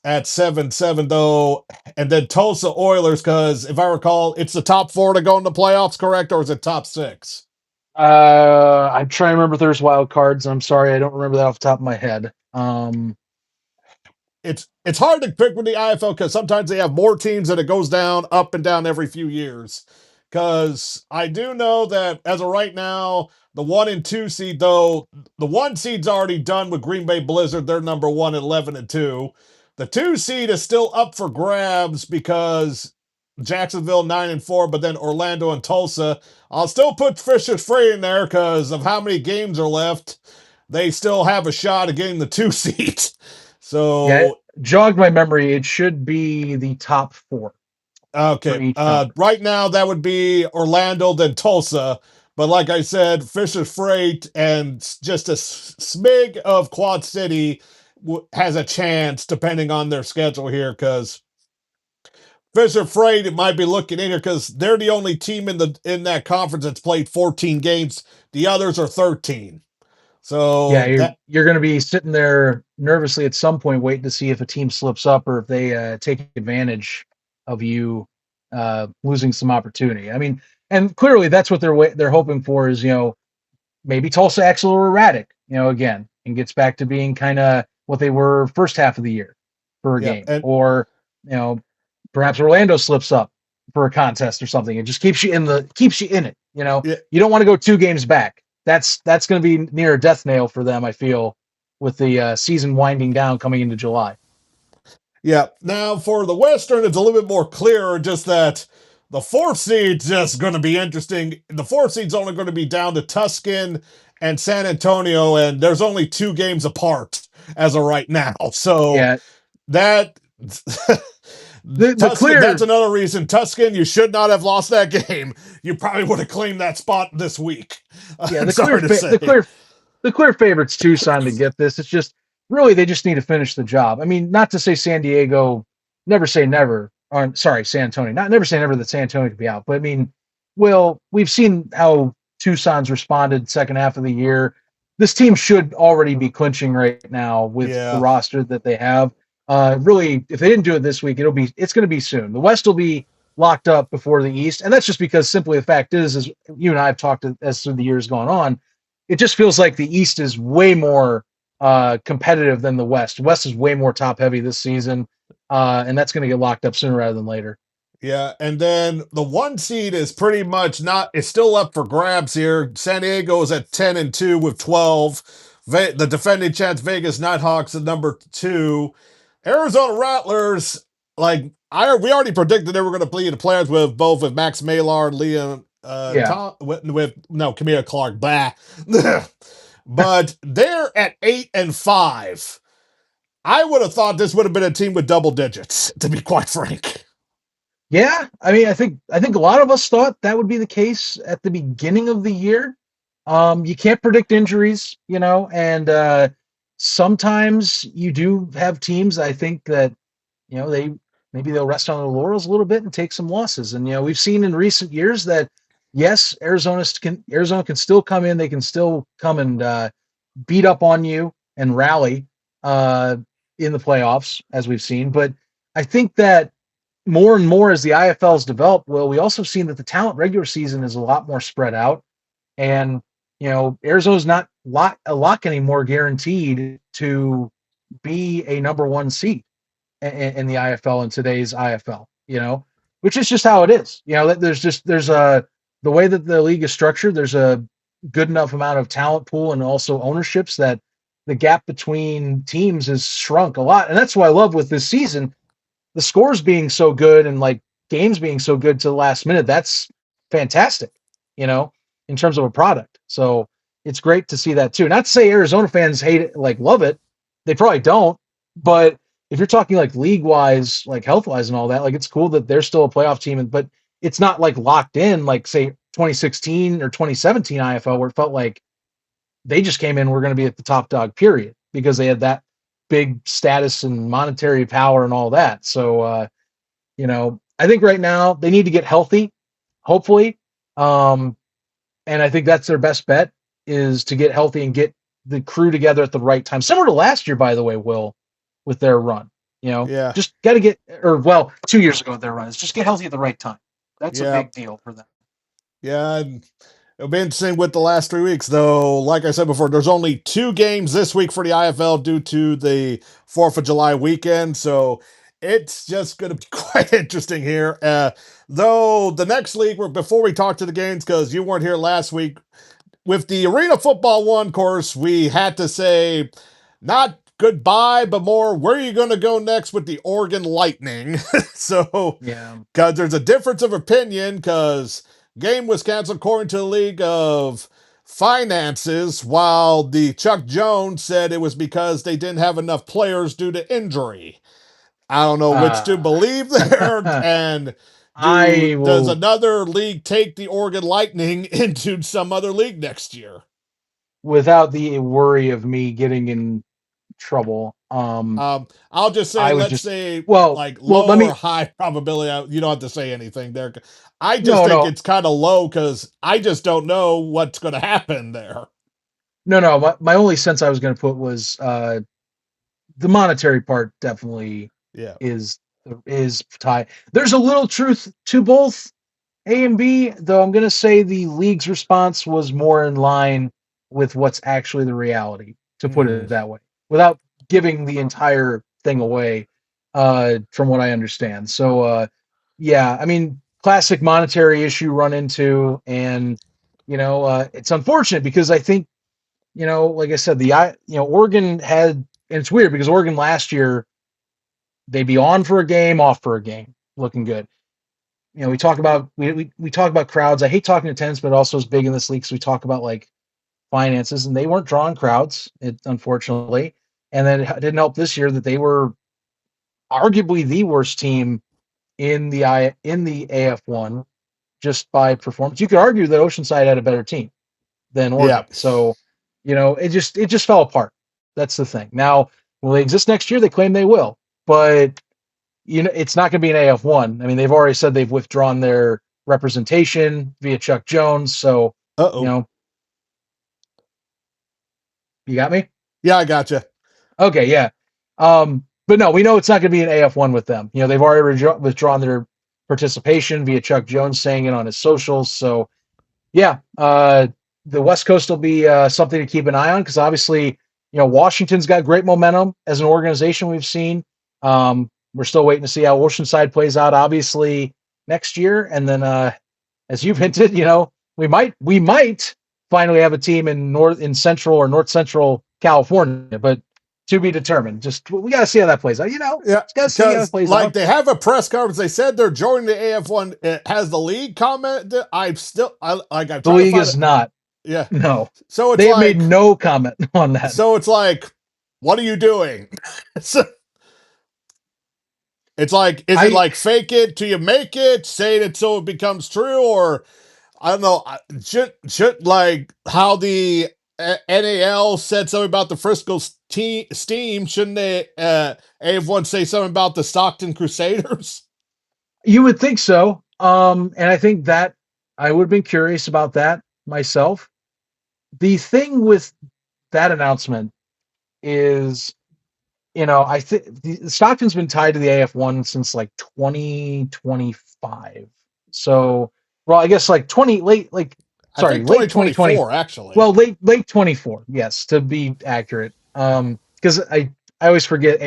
Speaker 1: at 7-7 though, and then Tulsa Oilers. Because if I recall, it's the top four to go in the playoffs, correct, or is it top six?
Speaker 2: I'm trying to remember if there's wild cards. I'm sorry, I don't remember that off the top of my head.
Speaker 1: It's hard to pick with the IFL because sometimes they have more teams and it goes down up and down every few years. Because I do know that as of right now, the 1 and 2 seed though, the 1 seed's already done with Green Bay Blizzard. They're number 1 at 11-2. The 2 seed is still up for grabs because Jacksonville 9-4, but then Orlando and Tulsa. I'll still put Fisher's Free in there because of how many games are left. They still have a shot of getting the 2 seed.
Speaker 2: Yeah, it
Speaker 1: So
Speaker 2: jogged my memory. It should be the top four for
Speaker 1: okay,
Speaker 2: each conference.
Speaker 1: right now that would be Orlando, then Tulsa. But like I said, Fisher Freight and just a smig of Quad City has a chance depending on their schedule here. Because Fisher Freight, it might be looking in here because they're the only team in that conference that's played 14 games. The others are 13.
Speaker 2: Yeah,
Speaker 1: So
Speaker 2: you're
Speaker 1: that
Speaker 2: you're going to be sitting there nervously at some point, waiting to see if a team slips up or if they take advantage of you losing some opportunity. I mean, and clearly that's what they're hoping for is maybe Tulsa acts a little erratic, again, and gets back to being kind of what they were first half of the year for a
Speaker 1: yeah,
Speaker 2: game,
Speaker 1: and
Speaker 2: or you know perhaps Orlando slips up for a contest or something. It just keeps you in it.
Speaker 1: yeah,
Speaker 2: You don't want to go 2 games back. That's going to be near a death nail for them. I feel with the season winding down coming into July.
Speaker 1: yeah. Now for the Western, it's a little bit more clear. Just that the fourth seed's just going to be interesting. The fourth seed's only going to be down to Tuscan and San Antonio, and there's only 2 games apart as of right now. So
Speaker 2: Yeah,
Speaker 1: that
Speaker 2: The
Speaker 1: Tuscan, that's
Speaker 2: clear
Speaker 1: another reason. Tuscan, you should not have lost that game. You probably would have claimed that spot this week.
Speaker 2: yeah
Speaker 1: I'm sorry to say.
Speaker 2: the clear favorites Tucson to get this. It's just really they just need to finish the job. I mean, not to say San Diego, never say never. Or sorry, San Antonio. Not never say never that San Antonio could be out. But I mean, well, we've seen how Tucson's responded second half of the year. This team should already be clinching right now with the
Speaker 1: Yeah.
Speaker 2: roster that they have. Really, if they didn't do it this week, it's going to be soon. The West will be locked up before the East, and that's just because simply the fact is, as you and I have talked as through the years gone on, it just feels like the East is way more competitive than the West. West is way more top heavy this season, and that's going to get locked up sooner rather than later.
Speaker 1: Yeah, and then the one seed is pretty much not. It's still up for grabs here. San Diego is at 10-2 with 12. The defending champs Vegas Nighthawks at number 2. Arizona Rattlers, like we already predicted they were going to play the players with both with Max Maylard, Liam,
Speaker 2: Yeah,
Speaker 1: Tom, with no Camille Clark, bah. But they're at 8-5. I would have thought this would have been a team with double digits, to be quite frank.
Speaker 2: yeah. I mean, I think a lot of us thought that would be the case at the beginning of the year. You can't predict injuries, and sometimes you do have teams. I think that they maybe they'll rest on their laurels a little bit and take some losses. And we've seen in recent years that yes, Arizona can still come in. They can still come and beat up on you and rally uh, in the playoffs, as we've seen. But I think that more and more as the IFL's developed, well, we also seen that the talent regular season is a lot more spread out, and Arizona's not a lock anymore, guaranteed to be a number one seed in the IFL in today's IFL. Which is just how it is. There's a the way that the league is structured. There's a good enough amount of talent pool and also ownerships that the gap between teams has shrunk a lot, and that's what I love with this season. The scores being so good and like games being so good to the last minute. That's fantastic. You know, in terms of a product. So it's great to see that too. Not to say Arizona fans hate it, like love it. They probably don't. But if you're talking like league wise, like health wise and all that, like it's cool that they're still a playoff team. But it's not like locked in, like say 2016 or 2017 IFL, where it felt like they just came in, we're going to be at the top dog, period, because they had that big status and monetary power and all that. So, I think right now they need to get healthy, hopefully. Um, and I think that's their best bet is to get healthy and get the crew together at the right time. Similar to last year, by the way, Will, with their run.
Speaker 1: Yeah,
Speaker 2: Just got to get, or well, 2 years ago with their run is just get healthy at the right time. That's a
Speaker 1: yeah,
Speaker 2: big deal for them.
Speaker 1: yeah. And it'll be interesting with the last 3 weeks, though. Like I said before, there's only 2 games this week for the IFL due to the 4th of July weekend. So it's just going to be quite interesting here. Though the next league, before we talk to the games, because you weren't here last week, with the Arena Football 1 course, we had to say not goodbye, but more where are you going to go next with the Oregon Lightning? So,
Speaker 2: Yeah.
Speaker 1: because there's a difference of opinion, because game was canceled according to the League of Finances, while the Chuck Jones said it was because they didn't have enough players due to injury. I don't know which to
Speaker 2: Uh,
Speaker 1: believe there. And
Speaker 2: I
Speaker 1: does
Speaker 2: will
Speaker 1: another league take the Oregon Lightning into some other league next year?
Speaker 2: without the worry of me getting in trouble.
Speaker 1: I'll just say,
Speaker 2: I would
Speaker 1: let's
Speaker 2: just
Speaker 1: say
Speaker 2: well,
Speaker 1: like
Speaker 2: well,
Speaker 1: low
Speaker 2: let
Speaker 1: or
Speaker 2: me
Speaker 1: high probability. You don't have to say anything there. I just
Speaker 2: no,
Speaker 1: think
Speaker 2: no,
Speaker 1: it's kind of low because I just don't know what's going to happen there.
Speaker 2: no. My only sense I was going to put was the monetary part definitely
Speaker 1: Yeah.
Speaker 2: is is tied. There's a little truth to both A and B, though. I'm going to say the league's response was more in line with what's actually the reality, to put
Speaker 1: Mm,
Speaker 2: it that way, without giving the entire thing away. From what I understand, so yeah, I mean, classic monetary issue run into, and it's unfortunate because I think like I said, Oregon had, and it's weird because Oregon last year they'd be on for a game, off for a game, looking good. We talk about crowds. I hate talking attendance, but also is big in this league. So we talk about like finances, and they weren't drawing crowds, unfortunately. And then it didn't help this year that they were arguably the worst team in the AF1 just by performance. You could argue that Oceanside had a better team than
Speaker 1: Yeah.
Speaker 2: Oregon. So, it just fell apart. That's the thing. Now, will they exist next year? They claim they will, but it's not going to be an AF1. I mean, they've already said they've withdrawn their representation via Chuck Jones. So,
Speaker 1: Uh
Speaker 2: you
Speaker 1: oh.
Speaker 2: know, you got me.
Speaker 1: Yeah, I gotcha.
Speaker 2: Okay, yeah. But no, we know it's not going to be an AF1 with them. They've already withdrawn their participation via Chuck Jones saying it on his socials. So, yeah, the West Coast will be something to keep an eye on because obviously, Washington's got great momentum as an organization we've seen. We're still waiting to see how Oceanside plays out, obviously, next year. And then, as you've hinted, we might finally have a team in Central or North Central California, but to be determined. Just we got to see how that plays out.
Speaker 1: Yeah,
Speaker 2: Got to see how it
Speaker 1: because
Speaker 2: plays
Speaker 1: like
Speaker 2: out.
Speaker 1: they have a press conference. They said they're joining the AF1. Has the league commented? I'm
Speaker 2: The
Speaker 1: trying to
Speaker 2: league
Speaker 1: find
Speaker 2: is
Speaker 1: it.
Speaker 2: not.
Speaker 1: Yeah.
Speaker 2: No,
Speaker 1: So it's
Speaker 2: they have made
Speaker 1: like,
Speaker 2: no comment on that.
Speaker 1: what are you doing? So it's like, is it
Speaker 2: I
Speaker 1: like fake it till you make it, saying it so it becomes true, or I don't know. Should like how the NAL said something about the Frisco Steam? Shouldn't they? AF1 say something about the Stockton Crusaders?
Speaker 2: You would think so. And I think that I would have been curious about that myself. The thing with that announcement is, I think Stockton's been tied to the AF1 since like 2025. So, well, I guess like 20 late, like
Speaker 1: I
Speaker 2: sorry,
Speaker 1: think
Speaker 2: late 2020.
Speaker 1: 2024 actually.
Speaker 2: Well, late 24. Yes, to be accurate. Because I always forget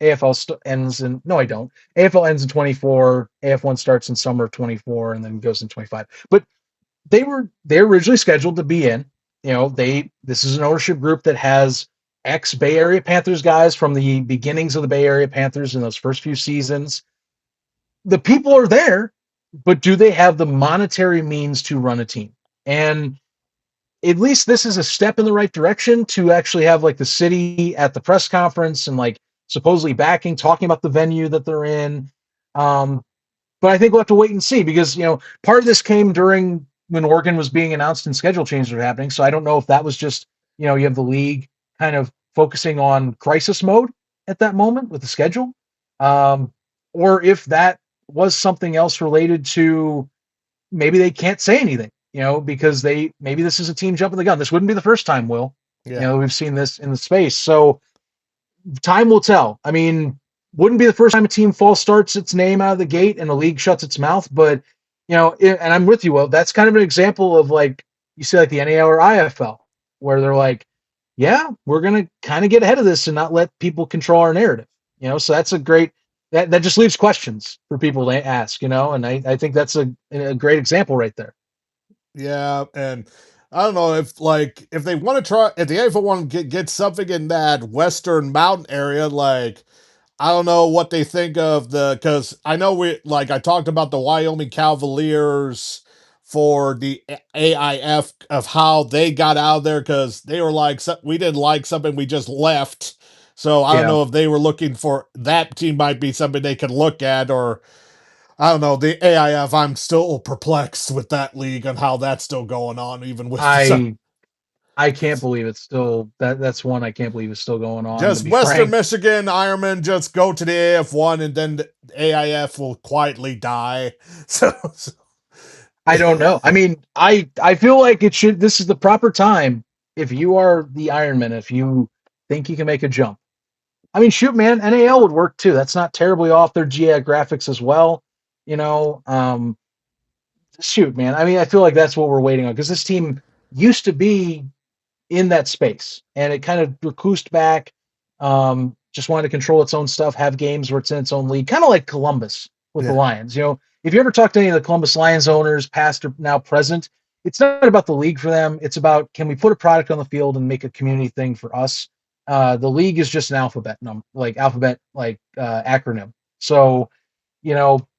Speaker 2: AFL ends in no, I don't. AFL ends in 24. AF1 starts in summer of 24 and then goes in 25. But they're originally scheduled to be in. This is an ownership group that has ex Bay Area Panthers guys from the beginnings of the Bay Area Panthers in those first few seasons. The people are there, but do they have the monetary means to run a team? And at least this is a step in the right direction to actually have like the city at the press conference and like supposedly backing, talking about the venue that they're in. Um, but I think we'll have to wait and see because part of this came during when Oregon was being announced and schedule changes were happening. So I don't know if that was just you have the league kind of focusing on crisis mode at that moment with the schedule, um, or if that was something else related to maybe they can't say anything, because maybe this is a team jumping the gun. This wouldn't be the first time, Will.
Speaker 1: Yeah.
Speaker 2: We've seen this in the space. So time will tell. I mean, wouldn't be the first time a team false starts its name out of the gate and the league shuts its mouth. But and I'm with you. Well, that's kind of an example of like you see, like the NAL or IFL, where they're like, yeah, we're gonna kind of get ahead of this and not let people control our narrative. So that's a great that just leaves questions for people to ask. And I think that's a great example right there.
Speaker 1: Yeah, and I don't know if they want to try if the AFL want to get something in that western mountain area, like I don't know what they think of because I know I talked about the Wyoming Cavaliers for the AIF of how they got out of there because they were like we didn't like something we just left. So I don't
Speaker 2: Yeah,
Speaker 1: know if they were looking for that team might be something they could look at or I don't know the AIF. I'm still perplexed with that league and how that's still going on even with the
Speaker 2: I I can't believe it's still that's one I can't believe it's still going on. To
Speaker 1: just
Speaker 2: be
Speaker 1: Western
Speaker 2: frank,
Speaker 1: Michigan Ironman just go to the AF1 and then the AIF will quietly die. So
Speaker 2: I don't know. I mean, I feel like it should. This is the proper time if you are the Ironman. If you think you can make a jump, I mean, shoot, man, NAL would work too. That's not terribly off their geographics as well. You know, um, Shoot, man. I mean, I feel like that's what we're waiting on because this team used to be in that space and it kind of recused back. Just wanted to control its own stuff, have games where it's in its own league, kind of like Columbus with the
Speaker 1: yeah,
Speaker 2: Lions. If you ever talk to any of the Columbus Lions owners, past or now present, it's not about the league for them. It's about can we put a product on the field and make a community thing for us. The league is just an alphabet acronym. So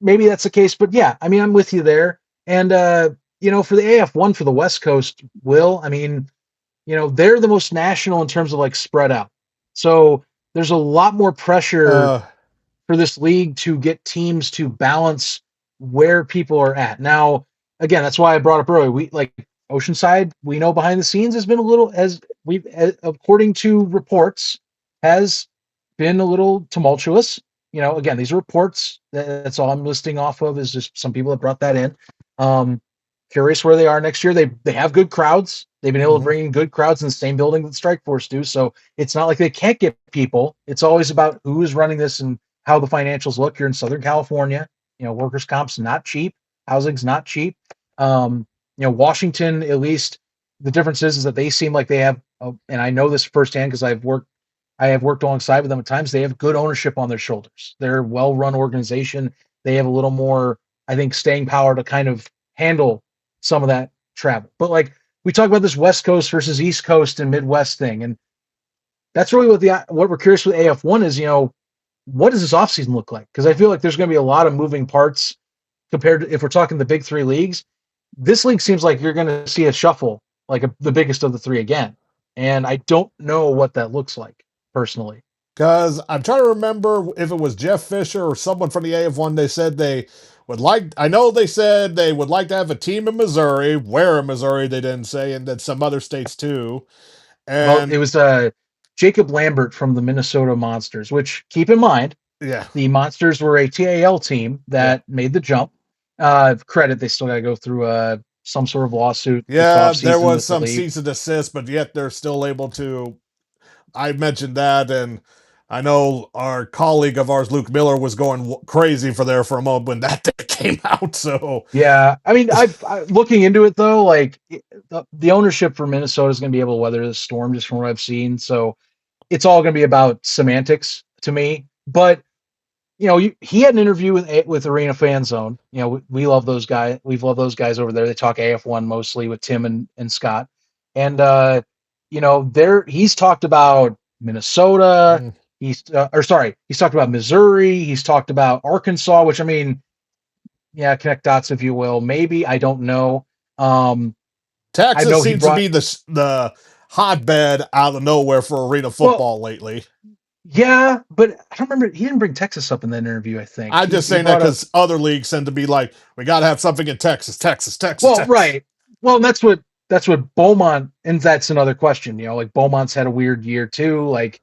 Speaker 2: maybe that's the case, but yeah, I mean, I'm with you there. And for the AF1 for the West Coast, Will, I mean, they're the most national in terms of like spread out. So there's a lot more pressure
Speaker 1: uh,
Speaker 2: for this league to get teams to balance where people are at. Now, again, that's why I brought up earlier. We like Oceanside, we know behind the scenes has been a little, according to reports, has been a little tumultuous. Again, these are reports. That's all I'm listing off of, is just some people that brought that in. Curious where they are next year. They have good crowds. They've been able to
Speaker 1: Mhm.
Speaker 2: bring in good crowds in the same building that the Strike Force do. So it's not like they can't get people. It's always about who is running this and how the financials look. You're in Southern California. Workers' comp's not cheap. Housing's not cheap. Washington, at least the difference is that they seem like they have, and I know this firsthand because I have worked alongside with them at times. They have good ownership on their shoulders. They're a well-run organization. They have a little more, I think, staying power to kind of handle some of that travel. But like we talk about this West Coast versus East Coast and Midwest thing, and that's really what we're curious with AF1 is, what does this offseason look like? Because I feel like there's going to be a lot of moving parts compared to if we're talking the big three leagues. This league seems like you're going to see a shuffle, like the biggest of the three again. And I don't know what that looks like personally.
Speaker 1: Because I'm trying to remember if it was Jeff Fisher or someone from the AF1. They said they would like, I know they said they would like to have a team in Missouri. Where in Missouri, they didn't say, and then some other states too.
Speaker 2: Well,
Speaker 1: And
Speaker 2: it was Jacob Lambert from the Minnesota Monsters, which keep in mind,
Speaker 1: yeah,
Speaker 2: the Monsters were a TAL team
Speaker 1: yeah.
Speaker 2: that made the jump. Credit, they still got to go through some sort of lawsuit this
Speaker 1: Yeah, there
Speaker 2: offseason
Speaker 1: was
Speaker 2: with the
Speaker 1: some
Speaker 2: league.
Speaker 1: cease and desist, but yet they're still able to. I mentioned that, and I know our colleague of ours, Luke Miller, was going crazy for there for a moment when that came out. So,
Speaker 2: Yeah, I mean, looking into it though, like the ownership for Minnesota is going to be able to weather the storm just from what I've seen. So it's all going to be about semantics to me. But he had an interview with Arena Fan Zone. We love those guys. We've loved those guys over there. They talk AF1 mostly with Tim and Scott, and there he's talked about Minnesota.
Speaker 1: mm,
Speaker 2: He's talked about Missouri. He's talked about Arkansas, which I mean, yeah, connect dots if you will. Maybe I don't know. I
Speaker 1: Texas
Speaker 2: know he
Speaker 1: seems to
Speaker 2: brought
Speaker 1: be the hotbed out of nowhere for arena
Speaker 2: well,
Speaker 1: football lately.
Speaker 2: yeah, but I don't remember. He didn't bring Texas up in that interview. I think
Speaker 1: I'm just
Speaker 2: he
Speaker 1: saying that
Speaker 2: brought up.
Speaker 1: because other leagues tend to be like, we got to have something in Texas, Texas, Texas,
Speaker 2: Well,
Speaker 1: Texas.
Speaker 2: right. Well, that's what Beaumont, and that's another question. Like Beaumont's had a weird year too. Like,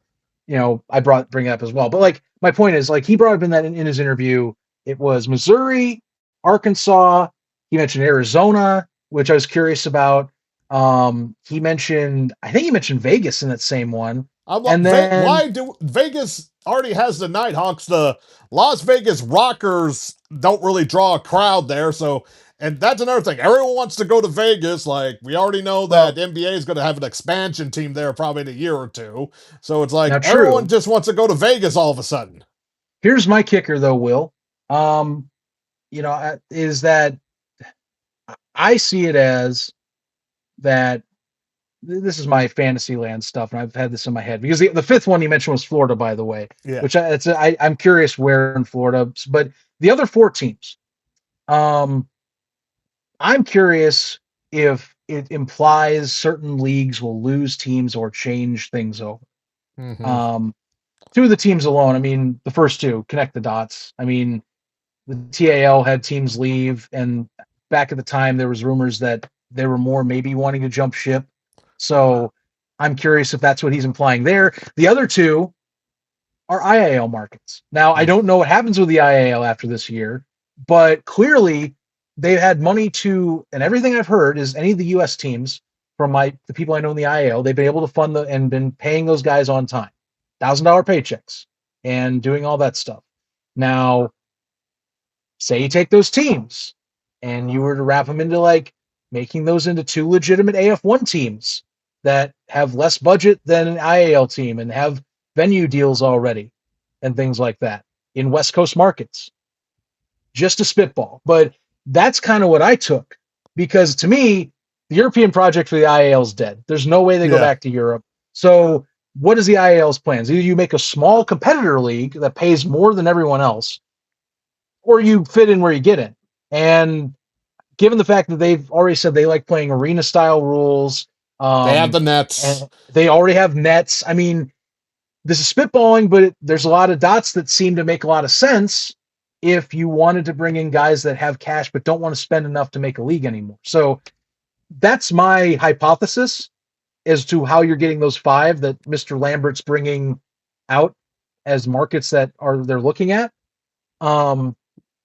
Speaker 2: I bring it up as well. But like my point is, like he brought up in his interview, it was Missouri, Arkansas. He mentioned Arizona, which I was curious about. I think he mentioned Vegas in that same one,
Speaker 1: I'm like,
Speaker 2: and then
Speaker 1: why do Vegas already has the Nighthawks? The Las Vegas Rockers don't really draw a crowd there, so and that's another thing. Everyone wants to go to Vegas. Like we already know that
Speaker 2: well,
Speaker 1: NBA is going to have an expansion team there probably in a year or two. So it's like
Speaker 2: now
Speaker 1: everyone
Speaker 2: true.
Speaker 1: just wants to go to Vegas all of a sudden.
Speaker 2: Here's my kicker though, Will. Is that I see it as that this is my fantasy land stuff, and I've had this in my head because the fifth one you mentioned was Florida, by the way,
Speaker 1: Yeah.
Speaker 2: which I'm curious where in Florida, but the other four teams, um, I'm curious if it implies certain leagues will lose teams or change things over.
Speaker 1: Mm-hmm.
Speaker 2: Um, Two of the teams alone, I mean, the first two, connect the dots. I mean, the TAL had teams leave, and back at the time, there was rumors that there were more maybe wanting to jump ship. So I'm curious if that's what he's implying there. The other two are IAL markets. Now, I don't know what happens with the IAL after this year, but clearly they've had money to, and everything I've heard is any of the U.S. teams from the people I know in the IAL, they've been able to fund and been paying those guys on time, $1,000 paychecks, and doing all that stuff. Now, say you take those teams and you were to wrap them into like making those into two legitimate AF1 teams that have less budget than an IAL team and have venue deals already and things like that in West Coast markets. Just a spitball. But that's kind of what I took because to me, the European project for the IAL is dead. There's no way they go
Speaker 1: Yeah.
Speaker 2: back to Europe. So what is the IAL's plans? Either you make a small competitor league that pays more than everyone else, or you fit in where you get in. And given the fact that they've already said they like playing arena style rules,
Speaker 1: They have the
Speaker 2: and
Speaker 1: Nets.
Speaker 2: they already have nets. I mean, this is spitballing, but there's a lot of dots that seem to make a lot of sense if you wanted to bring in guys that have cash but don't want to spend enough to make a league anymore. So that's my hypothesis as to how you're getting those five that Mr. Lambert's bringing out as markets that are they're looking at. Um,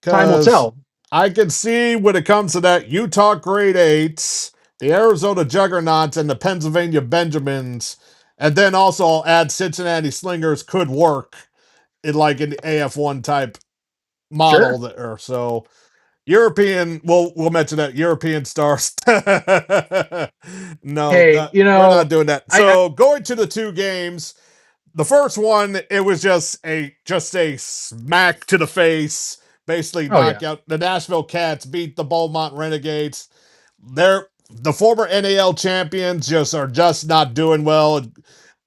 Speaker 2: Time will
Speaker 1: Because
Speaker 2: tell.
Speaker 1: I can see when it comes to that Utah grade eights, the Arizona Juggernauts, and the Pennsylvania Benjamins, and then also I'll add Cincinnati Slingers could work in like an AF1 type model
Speaker 2: Sure.
Speaker 1: there. So European, we'll mention that European stars. No,
Speaker 2: Hey,
Speaker 1: we're not doing that.
Speaker 2: I
Speaker 1: So going to the two games, the first one, it was just a smack to the face, basically
Speaker 2: oh yeah,
Speaker 1: knockout. The Nashville Cats beat the Beaumont Renegades. They're the former NAL champions just not doing well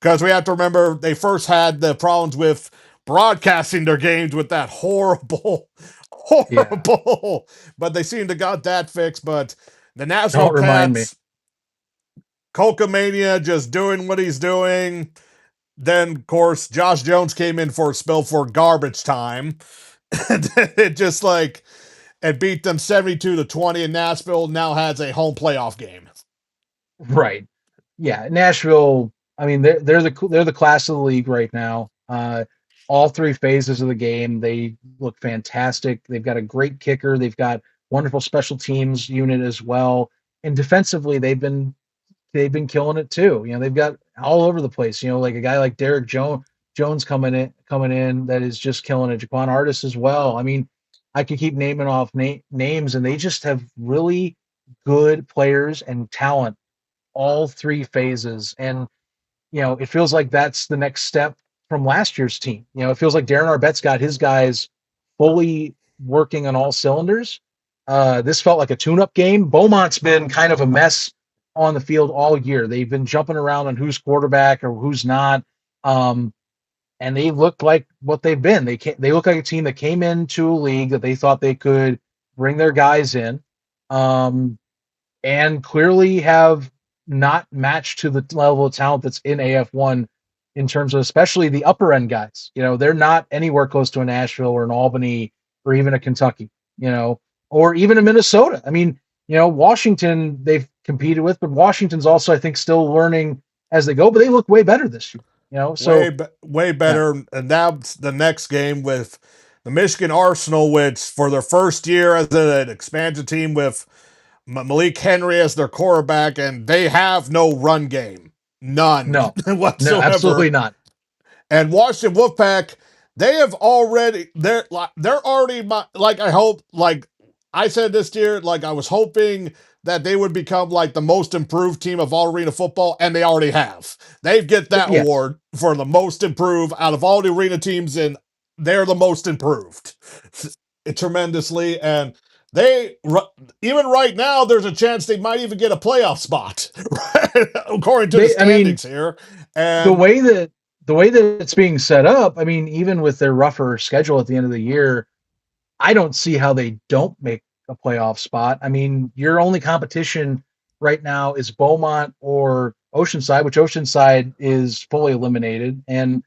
Speaker 1: because we have to remember they first had the problems with broadcasting their games with that horrible,
Speaker 2: yeah.
Speaker 1: horrible. But they seem to got that fixed. But the Nashville
Speaker 2: Don't remind me.
Speaker 1: Cats, Mania just doing what he's doing. Then, of course, Josh Jones came in for a spell for garbage time. And it just like it beat them 72-20, and Nashville now has a home playoff game.
Speaker 2: Right. Yeah, Nashville. I mean, they're the class of the league right now. All three phases of the game, they look fantastic. They've got a great kicker. They've got wonderful special teams unit as well. And defensively, they've been killing it too. They've got all over the place. Like a guy like Derek Jones coming in that is just killing it. Jaquan Artist as well. I mean, I could keep naming off names, and they just have really good players and talent all three phases. And it feels like that's the next step from last year's team. It feels like Darren Arbett's got his guys fully working on all cylinders. This felt like a tune-up game. Beaumont's been kind of a mess on the field all year. They've been jumping around on who's quarterback or who's not. And they look like what they've been. They look like a team that came into a league that they thought they could bring their guys in, and clearly have not matched to the level of talent that's in AF1 in terms of especially the upper end guys. They're not anywhere close to a Nashville or an Albany or even a Kentucky, or even a Minnesota. I mean, Washington they've competed with, but Washington's also, I think, still learning as they go, but they look way better this year. So
Speaker 1: Way
Speaker 2: yeah,
Speaker 1: better. And now the next game with the Michigan Arsenal, which for their first year as an expansion team with Malik Henry as their quarterback, and they have no run game, none
Speaker 2: no, no,
Speaker 1: whatsoever.
Speaker 2: absolutely not.
Speaker 1: And Washington Wolfpack, they have already they're already like I hope like I said this year like I was hoping that they would become like the most improved team of all arena football, and they already have. They get that
Speaker 2: Yes,
Speaker 1: award for the most improved out of all the arena teams, and they're the most improved tremendously. And they even right now, there's a chance they might even get a playoff spot, right? According to the
Speaker 2: I mean,
Speaker 1: standings here.
Speaker 2: the
Speaker 1: And
Speaker 2: way that the way that it's being set up, I mean, even with their rougher schedule at the end of the year, I don't see how they don't make a playoff spot. I mean, your only competition right now is Beaumont or Oceanside, which Oceanside is fully eliminated, and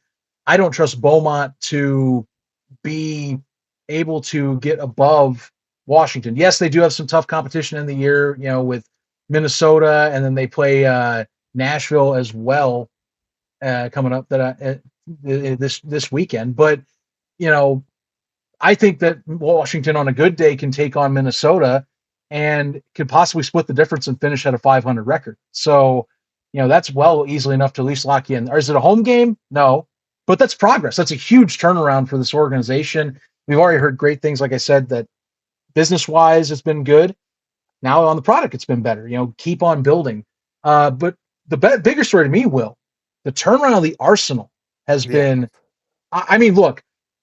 Speaker 2: I don't trust Beaumont to be able to get above Washington. Yes, they do have some tough competition in the year, with Minnesota, and then they play Nashville as well coming up this weekend. But you know, I think that Washington on a good day can take on Minnesota and could possibly split the difference and finish at a 500 record. So, that's well easily enough to at least lock you in. Or is it a home game? No, but that's progress. That's a huge turnaround for this organization. We've already heard great things. Like I said, that business wise, it's been good. Now on the product, it's been better. Keep on building. But the bigger story to me, Will, the turnaround of the Arsenal has
Speaker 1: yeah,
Speaker 2: been. I mean, look,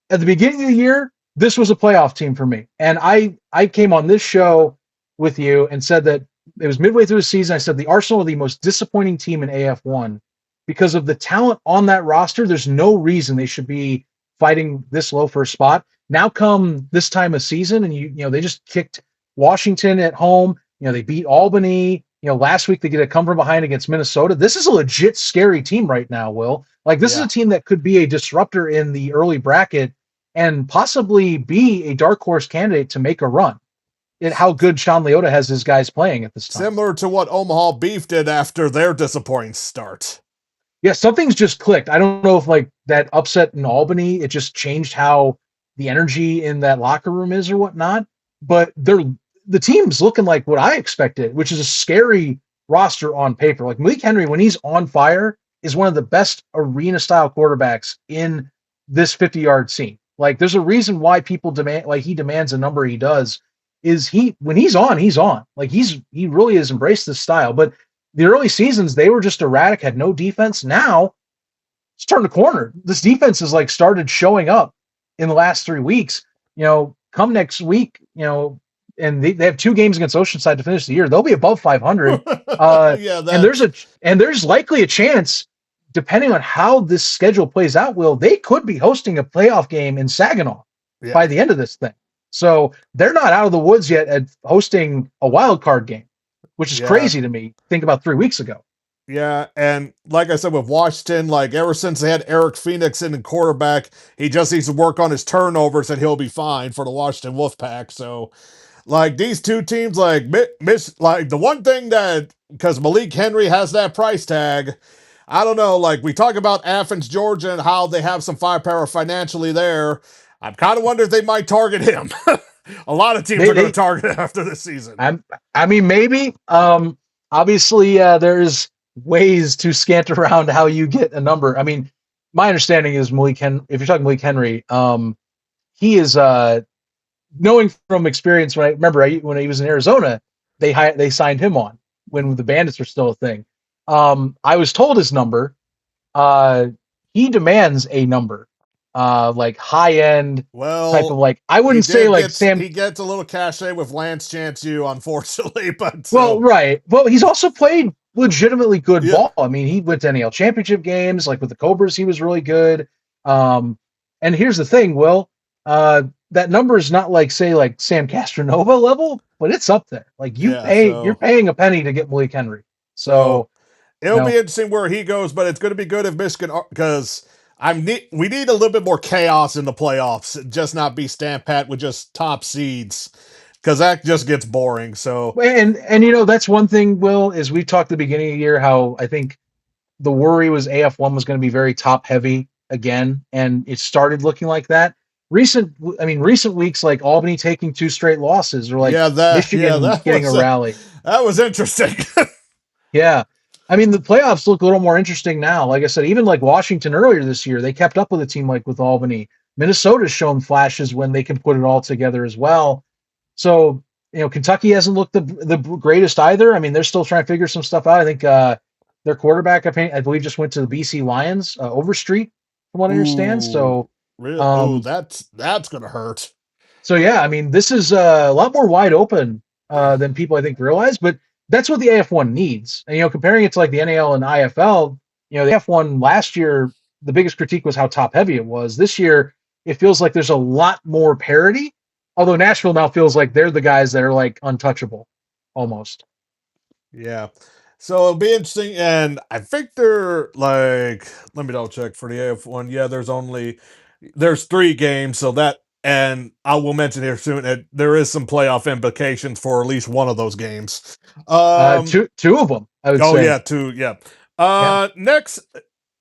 Speaker 2: at the beginning of the year, this was a playoff team for me, and I came on this show with you and said that it was midway through the season. I said the Arsenal are the most disappointing team in AF1 because of the talent on that roster. There's no reason they should be fighting this low for a spot. Now, come this time of season, and they just kicked Washington at home. They beat Albany. Last week they get a come from behind against Minnesota. This is a legit scary team right now, Will. Like this is a
Speaker 1: Yeah.
Speaker 2: team that could be a disruptor in the early bracket and possibly be a dark horse candidate to make a run. How good Sean Leota has his guys playing at this time.
Speaker 1: Similar to what Omaha Beef did after their disappointing start.
Speaker 2: Yeah, something's just clicked. I don't know if like that upset in Albany, it just changed how the energy in that locker room is or whatnot. But the team's looking like what I expected, which is a scary roster on paper. Like Malik Henry, when he's on fire, is one of the best arena style quarterbacks in this 50-yard scene. Like there's a reason why people demand like he demands a number he does. Is he when he's on, he's on. Like he really has embraced this style. But the early seasons, they were just erratic, had no defense. Now it's turned a corner. This defense has like started showing up in the last 3 weeks. Come next week, and they have 2 games against Oceanside to finish the year. They'll be above 500.
Speaker 1: Yeah,
Speaker 2: And there's likely a chance, depending on how this schedule plays out, Will, they could be hosting a playoff game in Saginaw by the end of this thing. So they're not out of the woods yet at hosting a wild card game, which is crazy to me. Think about 3 weeks ago.
Speaker 1: Yeah, and like I said with Washington, like ever since they had Eric Phoenix in quarterback, he just needs to work on his turnovers and he'll be fine for the Washington Wolfpack. So, like these two teams, like like the one thing that because Malik Henry has that price tag, I don't know. Like we talk about Athens, Georgia, and how they have some firepower financially there. I'm kind of wondering if they might target him. A lot of teams are going to target him after this season.
Speaker 2: I mean, maybe. Obviously, there's ways to scant around how you get a number. I mean, my understanding is Malik Henry, if you're talking Malik Henry, he is knowing from experience. When he was in Arizona, they signed him on when the Bandits were still a thing. I was told his number. He demands a number, like high end type of like. I wouldn't say like Sam.
Speaker 1: He gets a little cachet with Lance Chansu, unfortunately, but
Speaker 2: well, right. Well, he's also played legitimately good ball. I mean, he went to NAL championship games, like with the Cobras, he was really good. And here's the thing, Will, that number is not like say like Sam Castronova level, but it's up there. Like you're paying a penny to get Malik Henry. So
Speaker 1: it'll be interesting where he goes, but it's going to be good if Michigan because we need a little bit more chaos in the playoffs, just not be stamped pat with just top seeds. Because that just gets boring. So
Speaker 2: and that's one thing, Will, is we talked at the beginning of the year how I think the worry was AF1 was going to be very top heavy again, and it started looking like that. Recent weeks like Albany taking 2 straight losses, or like Michigan getting a rally.
Speaker 1: That was interesting.
Speaker 2: Yeah. I mean, the playoffs look a little more interesting now. Like I said, even like Washington earlier this year, they kept up with a team like with Albany. Minnesota's shown flashes when they can put it all together as well. So, Kentucky hasn't looked the greatest either. I mean, they're still trying to figure some stuff out. I think their quarterback, I believe, just went to the BC Lions, Overstreet, from what I understand. So,
Speaker 1: really, that's going to hurt.
Speaker 2: So, yeah, I mean, this is a lot more wide open than people I think realize, but that's what the AF1 needs. And, comparing it to like the NAL and IFL, the AF1 last year, the biggest critique was how top heavy it was. This year, it feels like there's a lot more parity. Although Nashville now feels like they're the guys that are like untouchable, almost.
Speaker 1: Yeah. So it'll be interesting. And I think they're like, let me double check for the AF1. Yeah, there's 3 games. So that, and I will mention here soon that there is some playoff implications for at least one of those games.
Speaker 2: Two of them, I would say.
Speaker 1: Oh, yeah, 2. Yeah. Next,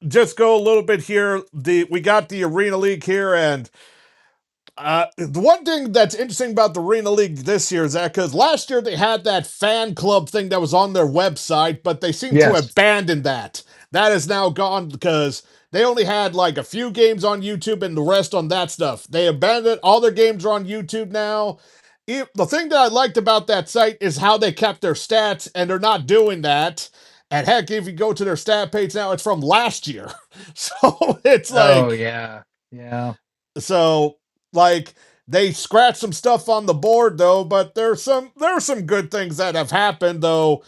Speaker 1: just go a little bit here. We got the Arena League here, and the one thing that's interesting about the Arena League this year is that because last year they had that fan club thing that was on their website, but they seem to abandon that. That is now gone because they only had like a few games on YouTube and the rest on that stuff. They abandoned all their games are on YouTube now. The thing that I liked about that site is how they kept their stats, and they're not doing that. And heck, if you go to their stat page now, it's from last year. So it's like,
Speaker 2: oh yeah.
Speaker 1: So like they scratched some stuff on the board though, but there's some good things that have happened though.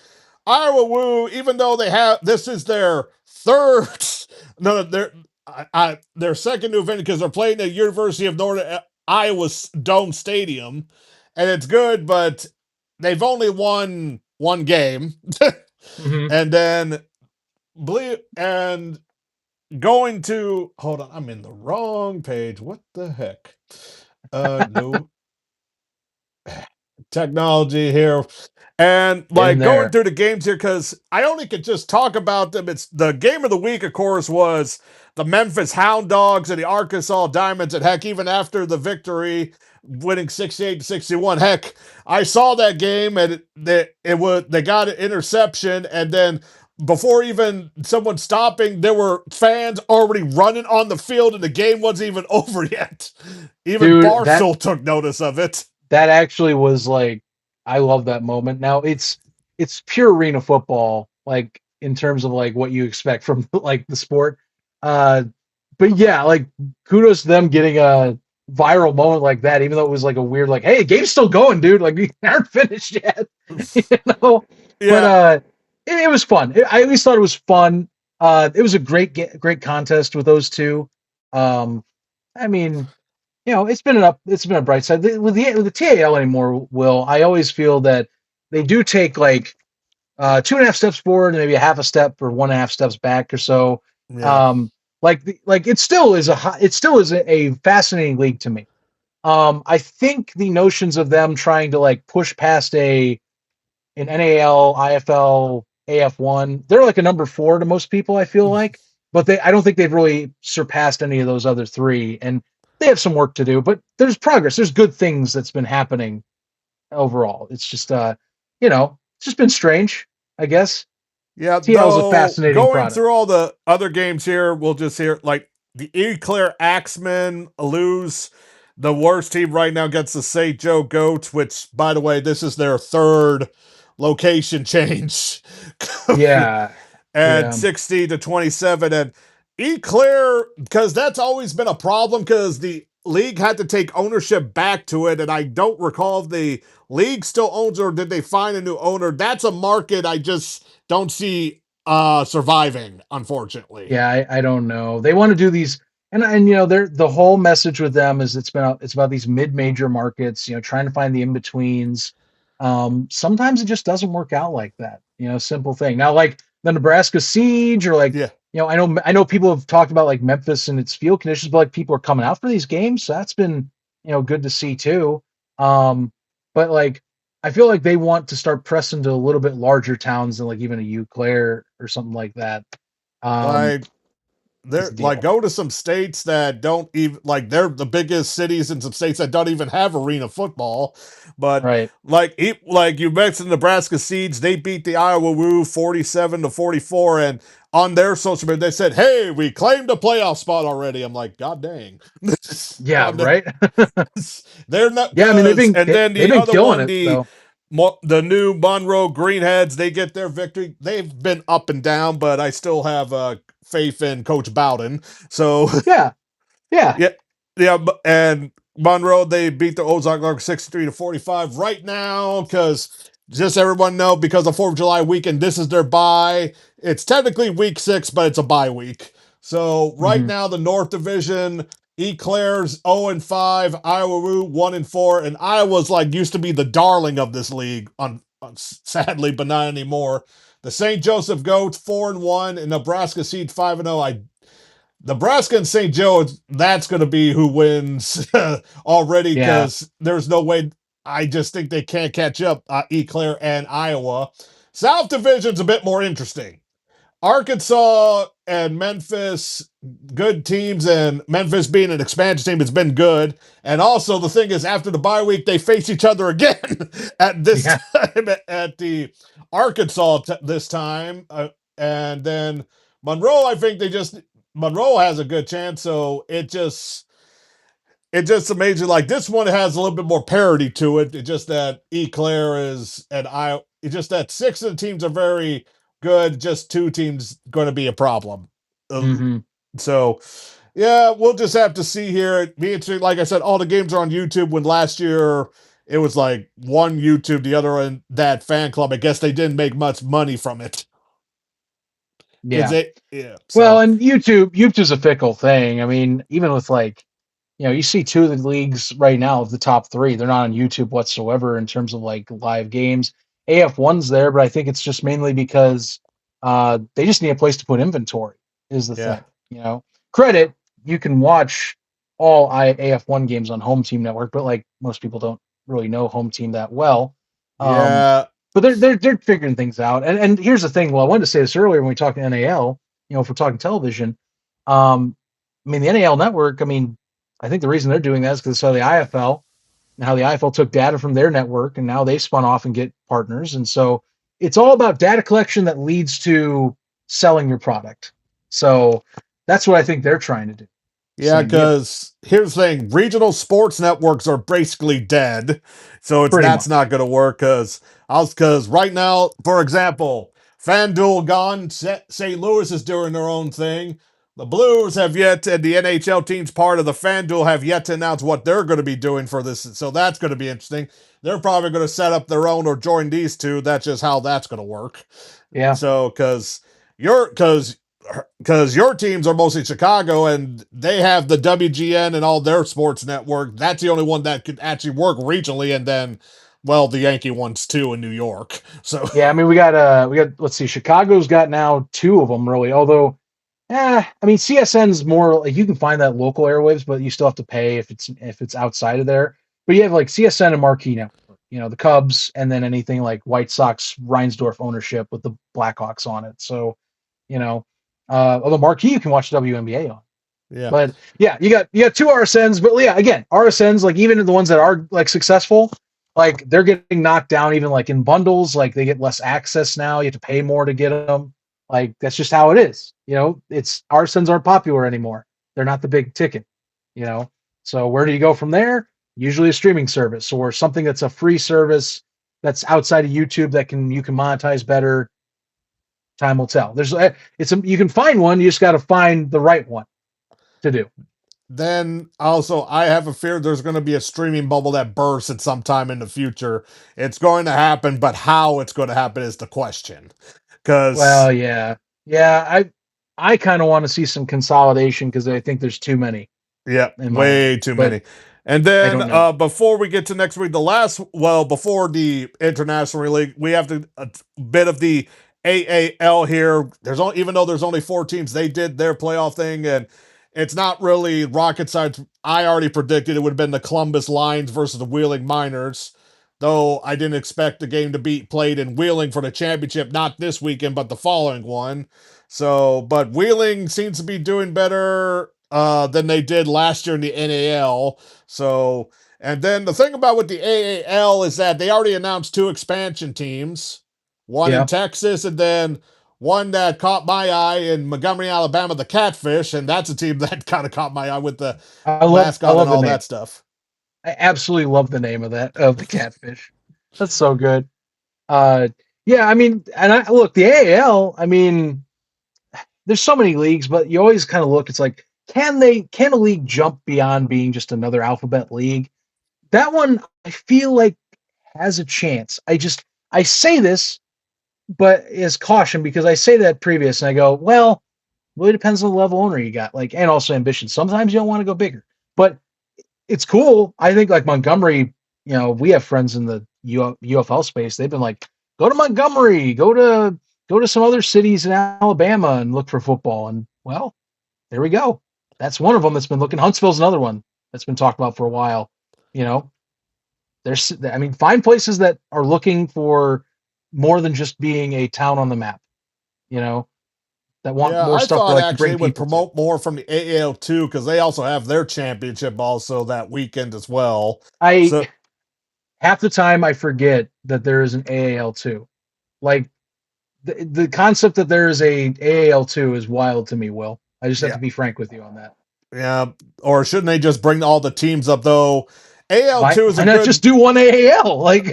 Speaker 1: Iowa Woo, even though this is their third, their second new venue because they're playing at University of Northern Iowa's Dome Stadium, and it's good, but they've only won one game,
Speaker 2: Mm-hmm.
Speaker 1: and then going to hold on, I'm in the wrong page. What the heck? No technology here. And
Speaker 2: Getting
Speaker 1: like going
Speaker 2: there.
Speaker 1: through the games here, because I only could just talk about them. It's the game of the week, of course, was the Memphis Hound Dogs and the Arkansas Diamonds. And heck, even after the victory, winning 68-61, heck, I saw that game and they got an interception, and then before even someone stopping, there were fans already running on the field, and the game wasn't even over yet. Even
Speaker 2: Dude, that
Speaker 1: Barstool took notice of it.
Speaker 2: that actually was like I love that moment. Now it's pure arena football, like in terms of like what you expect from like the sport. Uh but yeah, like kudos to them getting a viral moment like that, even though it was like a weird like, hey, the game's still going, dude. Like we aren't finished yet. you know? But
Speaker 1: Yeah,
Speaker 2: it was fun. I at least thought it was fun. It was a great contest with those two. I mean, it's been a bright side with the TAL anymore. Will I always feel that they do take like 2.5 steps forward and maybe a half a step or 1.5 steps back or so.
Speaker 1: yeah.
Speaker 2: Um, like it still is a fascinating league to me. I think the notions of them trying to like push past an NAL, IFL, AF1, they're like a number four to most people. I feel like, but I don't think they've really surpassed any of those other three, and they have some work to do. But there's progress. There's good things that's been happening overall. It's just, it's just been strange, I guess.
Speaker 1: Yeah,
Speaker 2: TL is a
Speaker 1: though
Speaker 2: fascinating
Speaker 1: going
Speaker 2: product.
Speaker 1: through all the other games here, we'll just hear like the Eclair Axemen lose. The worst team right now gets the St. Joe Goats, which, by the way, this is their third location change.
Speaker 2: Yeah,
Speaker 1: And
Speaker 2: yeah,
Speaker 1: 60-27. And Eclair, because that's always been a problem because the league had to take ownership back to it. And I don't recall if the league still owns or did they find a new owner. That's a market I just don't see surviving, unfortunately.
Speaker 2: yeah. I don't know. They want to do these, they're the whole message with them is it's about these mid-major markets. Trying to find the in betweens. Sometimes it just doesn't work out like that. Simple thing. Now, like the Nebraska Siege, or like
Speaker 1: Yeah.
Speaker 2: I know people have talked about like Memphis and its field conditions, but like people are coming out for these games, so that's been good to see too. But like I feel like they want to start pressing to a little bit larger towns than like even a Eau Claire or something like that. Um,
Speaker 1: Like
Speaker 2: is
Speaker 1: they're
Speaker 2: the
Speaker 1: like
Speaker 2: deal,
Speaker 1: go to some states that don't even like they're the biggest cities in some states that don't even have arena football. But
Speaker 2: right?
Speaker 1: like you mentioned, Nebraska Seeds, they beat the Iowa Woo 47-44, and on their social media they said, "Hey, we claimed a playoff spot already." I'm like, God dang.
Speaker 2: Yeah,
Speaker 1: on the,
Speaker 2: right.
Speaker 1: they're not
Speaker 2: Yeah, I mean
Speaker 1: because and then
Speaker 2: they've
Speaker 1: the
Speaker 2: been
Speaker 1: other
Speaker 2: killing
Speaker 1: one,
Speaker 2: it though.
Speaker 1: the new Monroe Greenheads, they get their victory. They've been up and down, but I still have faith in Coach Bowden. So
Speaker 2: Yeah, yeah.
Speaker 1: yeah, yeah, and Monroe they beat the Ozark Lark 63-45 right now because just everyone know because of 4th of July weekend, this is their bye. It's technically week 6, but it's a bye week. So right
Speaker 2: Hmm.
Speaker 1: now the North Division, Eclair's 0-5, Iowa Woo 1-4, and Iowa's like used to be the darling of this league, sadly, but not anymore. The St. Joseph Goats 4-1 and Nebraska Seed 5-0. I Nebraska and St. Joe, that's going to be who wins already
Speaker 2: Yeah,
Speaker 1: because there's no way. I just think they can't catch up, Eclair and Iowa. South Division's a bit more interesting. Arkansas and Memphis, good teams, and Memphis being an expansion team has been good. And also, the thing is, after the bye week, they face each other again at this
Speaker 2: yeah,
Speaker 1: time at the Arkansas this time, and then Monroe. I think Monroe has a good chance. So it just amazing. Like this one has a little bit more parity to it. It's just that Eclair is and I. It's just that 6 of the teams are very good. Just 2 teams going to be a problem. Uh,
Speaker 2: hmm,
Speaker 1: so yeah, we'll just have to see here. Be interesting. Like I said, all the games are on YouTube. When last year it was like one YouTube, the other and that fan club. I guess they didn't make much money from it because
Speaker 2: yeah.
Speaker 1: they yeah.
Speaker 2: Well,
Speaker 1: So
Speaker 2: and YouTube's a fickle thing. I mean, even with like, you see two of the leagues right now of the top three, they're not on YouTube whatsoever in terms of like live games. AF1's there, but I think it's just mainly because they just need a place to put inventory is the
Speaker 1: yeah.
Speaker 2: thing. You know, credit, you can watch all AF1 games on Home Team Network, but like most people don't really know Home Team that well. Um,
Speaker 1: Yeah,
Speaker 2: but they're figuring things out. And here's the thing. Well, I wanted to say this earlier when we talked NAL. If we're talking television, I mean the NAL network. I mean, I think the reason they're doing that is because of the IFL and how the IFL took data from their network and now they spun off and get partners. And so it's all about data collection that leads to selling your product. So that's what I think they're trying to do.
Speaker 1: yeah,
Speaker 2: Same deal,
Speaker 1: because here's the thing: regional sports networks are basically dead, so
Speaker 2: pretty
Speaker 1: that's not
Speaker 2: much.
Speaker 1: going to work. Because right now, for example, FanDuel gone, St. Louis is doing their own thing. The Blues have yet, and the NHL teams part of the FanDuel have yet to announce what they're going to be doing for this. So that's going to be interesting. They're probably going to set up their own or join these two. That's just how that's going to work.
Speaker 2: Yeah.
Speaker 1: So you're because your teams are mostly Chicago and they have the WGN and all their sports network. That's the only one that could actually work regionally, and then, well, the Yankee ones too in New York. So
Speaker 2: Yeah, I mean we got let's see, Chicago's got now two of them really. Although, I mean CSN's more like you can find that local airwaves, but you still have to pay if it's outside of there. But you have like CSN and Marquee Network, the Cubs, and then anything like White Sox Reinsdorf ownership with the Blackhawks on it. So, although Marquee you can watch WNBA on.
Speaker 1: yeah,
Speaker 2: But yeah, you got two RSNs, but yeah, again, RSNs like even the ones that are like successful, like they're getting knocked down even like in bundles. Like they get less access now. You have to pay more to get them. Like that's just how it is. It's RSNs aren't popular anymore. They're not the big ticket. You know, so where do you go from there? Usually a streaming service or something that's a free service that's outside of YouTube that you can monetize better. Time will tell. You can find one. You just got to find the right one to do.
Speaker 1: then also I have a fear there's going to be a streaming bubble that bursts at some time in the future. It's going to happen, but how it's going to happen is the question. Because
Speaker 2: Well, yeah, yeah. I kind of want to see some consolidation because I think there's too many
Speaker 1: yeah,
Speaker 2: in my
Speaker 1: way
Speaker 2: eyes,
Speaker 1: too
Speaker 2: but
Speaker 1: many. And
Speaker 2: I
Speaker 1: then
Speaker 2: don't know.
Speaker 1: before we get to next week, before the International League, we have a bit of the AAL here. Even though there's only 4 teams, they did their playoff thing, and it's not really rocket science. I already predicted it would have been the Columbus Lions versus the Wheeling Miners, though I didn't expect the game to be played in Wheeling for the championship, not this weekend, but the following one. So, but Wheeling seems to be doing better than they did last year in the NAL. So, and then the thing about with the AAL is that they already announced 2 expansion teams, one in
Speaker 2: Yeah,
Speaker 1: Texas and then one that caught my eye in Montgomery, Alabama, the Catfish, and that's a team that kind of caught my eye with the
Speaker 2: I
Speaker 1: mascot and
Speaker 2: love the
Speaker 1: all
Speaker 2: name.
Speaker 1: that stuff.
Speaker 2: I absolutely love the name of the catfish. That's so good. Uh, yeah, I mean, and I look the AAL. I mean, there's so many leagues, but you always kind of look. It's like, can a league jump beyond being just another alphabet league? That one, I feel like has a chance. I say this but as caution because I say that previous and I go, well, really depends on the level owner you got, like, and also ambition. Sometimes you don't want to go bigger, but it's cool. I think like Montgomery, we have friends in the UFL space. They've been like, go to Montgomery, go to some other cities in Alabama and look for football. And well, there we go. That's one of them that's been looking. Huntsville's another one that's been talked about for a while. You know, I mean, find places that are looking for more than just being a town on the map, you know, that want
Speaker 1: Yeah,
Speaker 2: more
Speaker 1: I
Speaker 2: stuff to
Speaker 1: thought
Speaker 2: like to
Speaker 1: actually
Speaker 2: bring
Speaker 1: it would
Speaker 2: people to.
Speaker 1: promote more from the AAL too, because they also have their championship also that weekend as well.
Speaker 2: I
Speaker 1: So
Speaker 2: half the time I forget that there is an AAL2. Like the concept that there is a AAL2 is wild to me, Will. I just have
Speaker 1: yeah,
Speaker 2: to be frank with you on that.
Speaker 1: yeah. Or shouldn't they just bring all the teams up though? AL
Speaker 2: Why
Speaker 1: two is
Speaker 2: why
Speaker 1: a
Speaker 2: not just
Speaker 1: good
Speaker 2: do one AAL? Like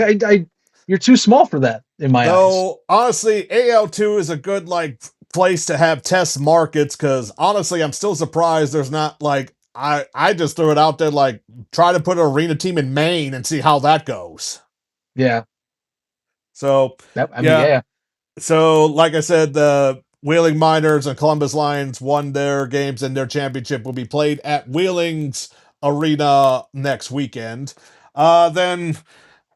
Speaker 2: you're too small for that in my eyes.
Speaker 1: though. Honestly, AL two is a good like place to have test markets because honestly, I'm still surprised there's not like I just threw it out there like try to put an arena team in Maine and see how that goes.
Speaker 2: Yeah.
Speaker 1: So
Speaker 2: That I mean,
Speaker 1: yeah,
Speaker 2: yeah.
Speaker 1: so, like I said, the Wheeling Miners and Columbus Lions won their games, and their championship will be played at Wheeling's Arena next weekend. Then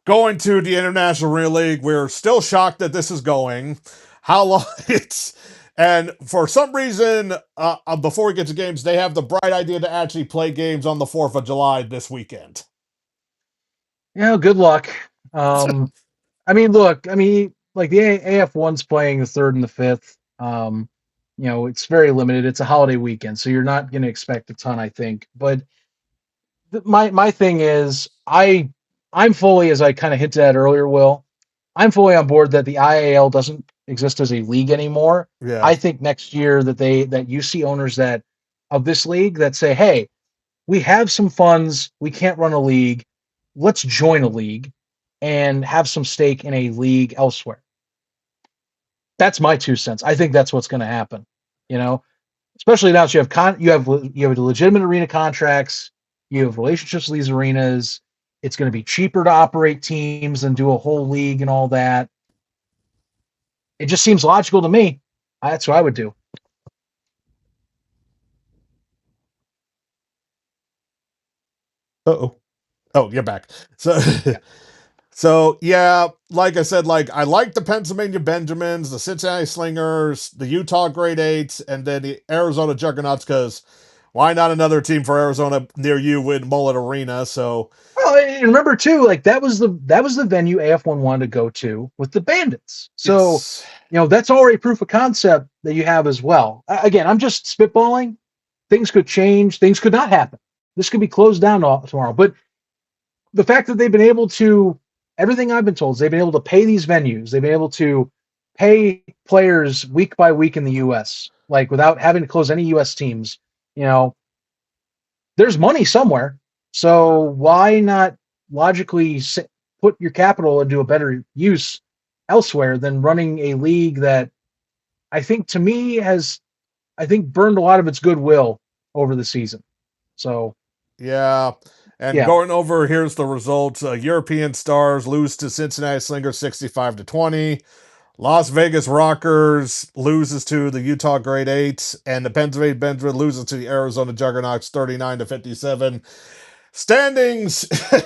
Speaker 1: going to the International Real League, we're still shocked that this is going. How long it's And for some reason, before we get to games, they have the bright idea to actually play games on the 4th of July this weekend.
Speaker 2: Yeah, good luck. I mean, look, I mean, like the AF1's playing the third and the fifth. It's very limited. It's a holiday weekend, so you're not going to expect a ton, I think. But my thing is, I'm fully, as I kind of hinted at earlier, Will, I'm fully on board that the IAL doesn't exist as a league anymore.
Speaker 1: Yeah.
Speaker 2: I think next year that you see owners that of this league that say, hey, we have some funds, we can't run a league, let's join a league and have some stake in a league elsewhere. That's my 2 cents. I think that's what's going to happen. You know, especially now that you have legitimate arena contracts, you have relationships with these arenas. It's going to be cheaper to operate teams and do a whole league and all that. It just seems logical to me. That's what I would do.
Speaker 1: Oh, oh, you're back. So,
Speaker 2: Yeah.
Speaker 1: so yeah, like I said, like I like the Pennsylvania Benjamins, the Cincinnati Slingers, the Utah Great Eights, and then the Arizona Juggernauts. Because why not another team for Arizona near you with Mullet Arena? So
Speaker 2: Well, and remember too, like that was the venue AF1 wanted to go to with the Bandits. So,
Speaker 1: yes,
Speaker 2: that's already proof of concept that you have as well. Again, I'm just spitballing. Things could change. Things could not happen. This could be closed down tomorrow. But the fact that they've been able to, everything I've been told is they've been able to pay these venues. They've been able to pay players week by week in the U.S. like without having to close any U.S. teams. You know, there's money somewhere. So why not logically put your capital into a better use elsewhere than running a league that I think to me has burned a lot of its goodwill over the season. So
Speaker 1: yeah. And
Speaker 2: yeah.
Speaker 1: going over, here's the results. European Stars lose to Cincinnati Slingers 65-20. Las Vegas Rockers loses to the Utah Great Eights, and the Pennsylvania Benjamin loses to the Arizona Juggernauts 39-57. Standings,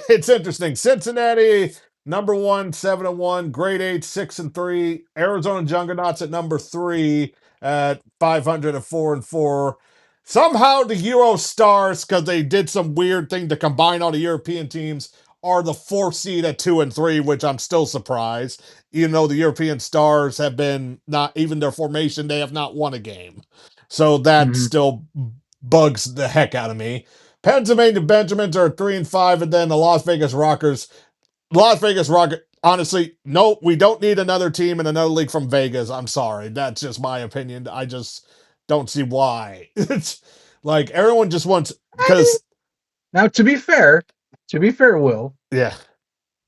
Speaker 1: it's interesting. Cincinnati, number one, 7-1. Great Eight, 6-3. Arizona Juggernauts at number three at 504-4. Somehow the Euro Stars, because they did some weird thing to combine all the European teams, are the fourth seed at 2-3, which I'm still surprised. Even though the European Stars have been not even their formation, they have not won a game. So that
Speaker 2: Mhm.
Speaker 1: still bugs the heck out of me. Pennsylvania Benjamins are 3-5, and then the Las Vegas Rockers. Las Vegas Rocket. Honestly, no, we don't need another team in another league from Vegas. I'm sorry, that's just my opinion. I just don't see why. It's like everyone just wants
Speaker 2: I mean,
Speaker 1: because
Speaker 2: now to be fair, Will,
Speaker 1: yeah.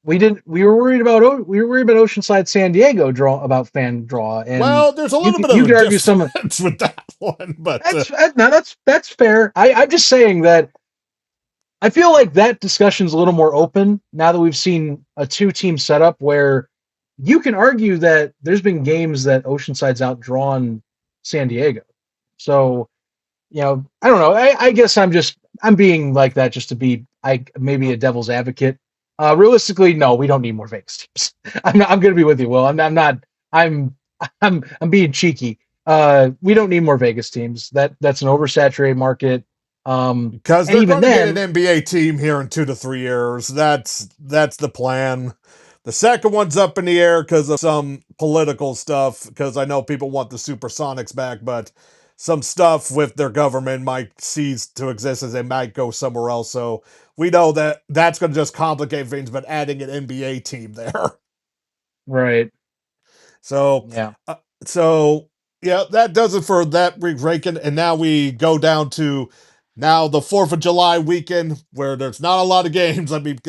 Speaker 2: we were worried about Oceanside San Diego draw about fan draw, and
Speaker 1: Well, there's a
Speaker 2: you
Speaker 1: little
Speaker 2: could
Speaker 1: bit of
Speaker 2: you
Speaker 1: a
Speaker 2: could argue some.
Speaker 1: difference with that one, but
Speaker 2: That's fair. I'm just saying that I feel like that discussion's a little more open now that we've seen a two-team setup where you can argue that there's been games that Oceanside's outdrawn San Diego. So, I don't know. I guess I'm being like that just to be maybe a devil's advocate. Realistically, no, we don't need more Vegas teams. I'm going to be with you, Will. I'm not. I'm I'm being cheeky. We don't need more Vegas teams. That's an oversaturated market.
Speaker 1: because
Speaker 2: And
Speaker 1: they're
Speaker 2: even
Speaker 1: going to get an
Speaker 2: then,
Speaker 1: NBA team here in 2 to 3 years. That's the plan. The second one's up in the air because of some political stuff. Because I know people want the Supersonics back, but some stuff with their government might cease to exist as they might go somewhere else. So we know that that's going to just complicate things. But adding an NBA team there,
Speaker 2: right?
Speaker 1: so,
Speaker 2: Yeah.
Speaker 1: uh, so yeah, that does it for that week ranking. And now we go down to now the 4th of July weekend where there's not a lot of games. I mean,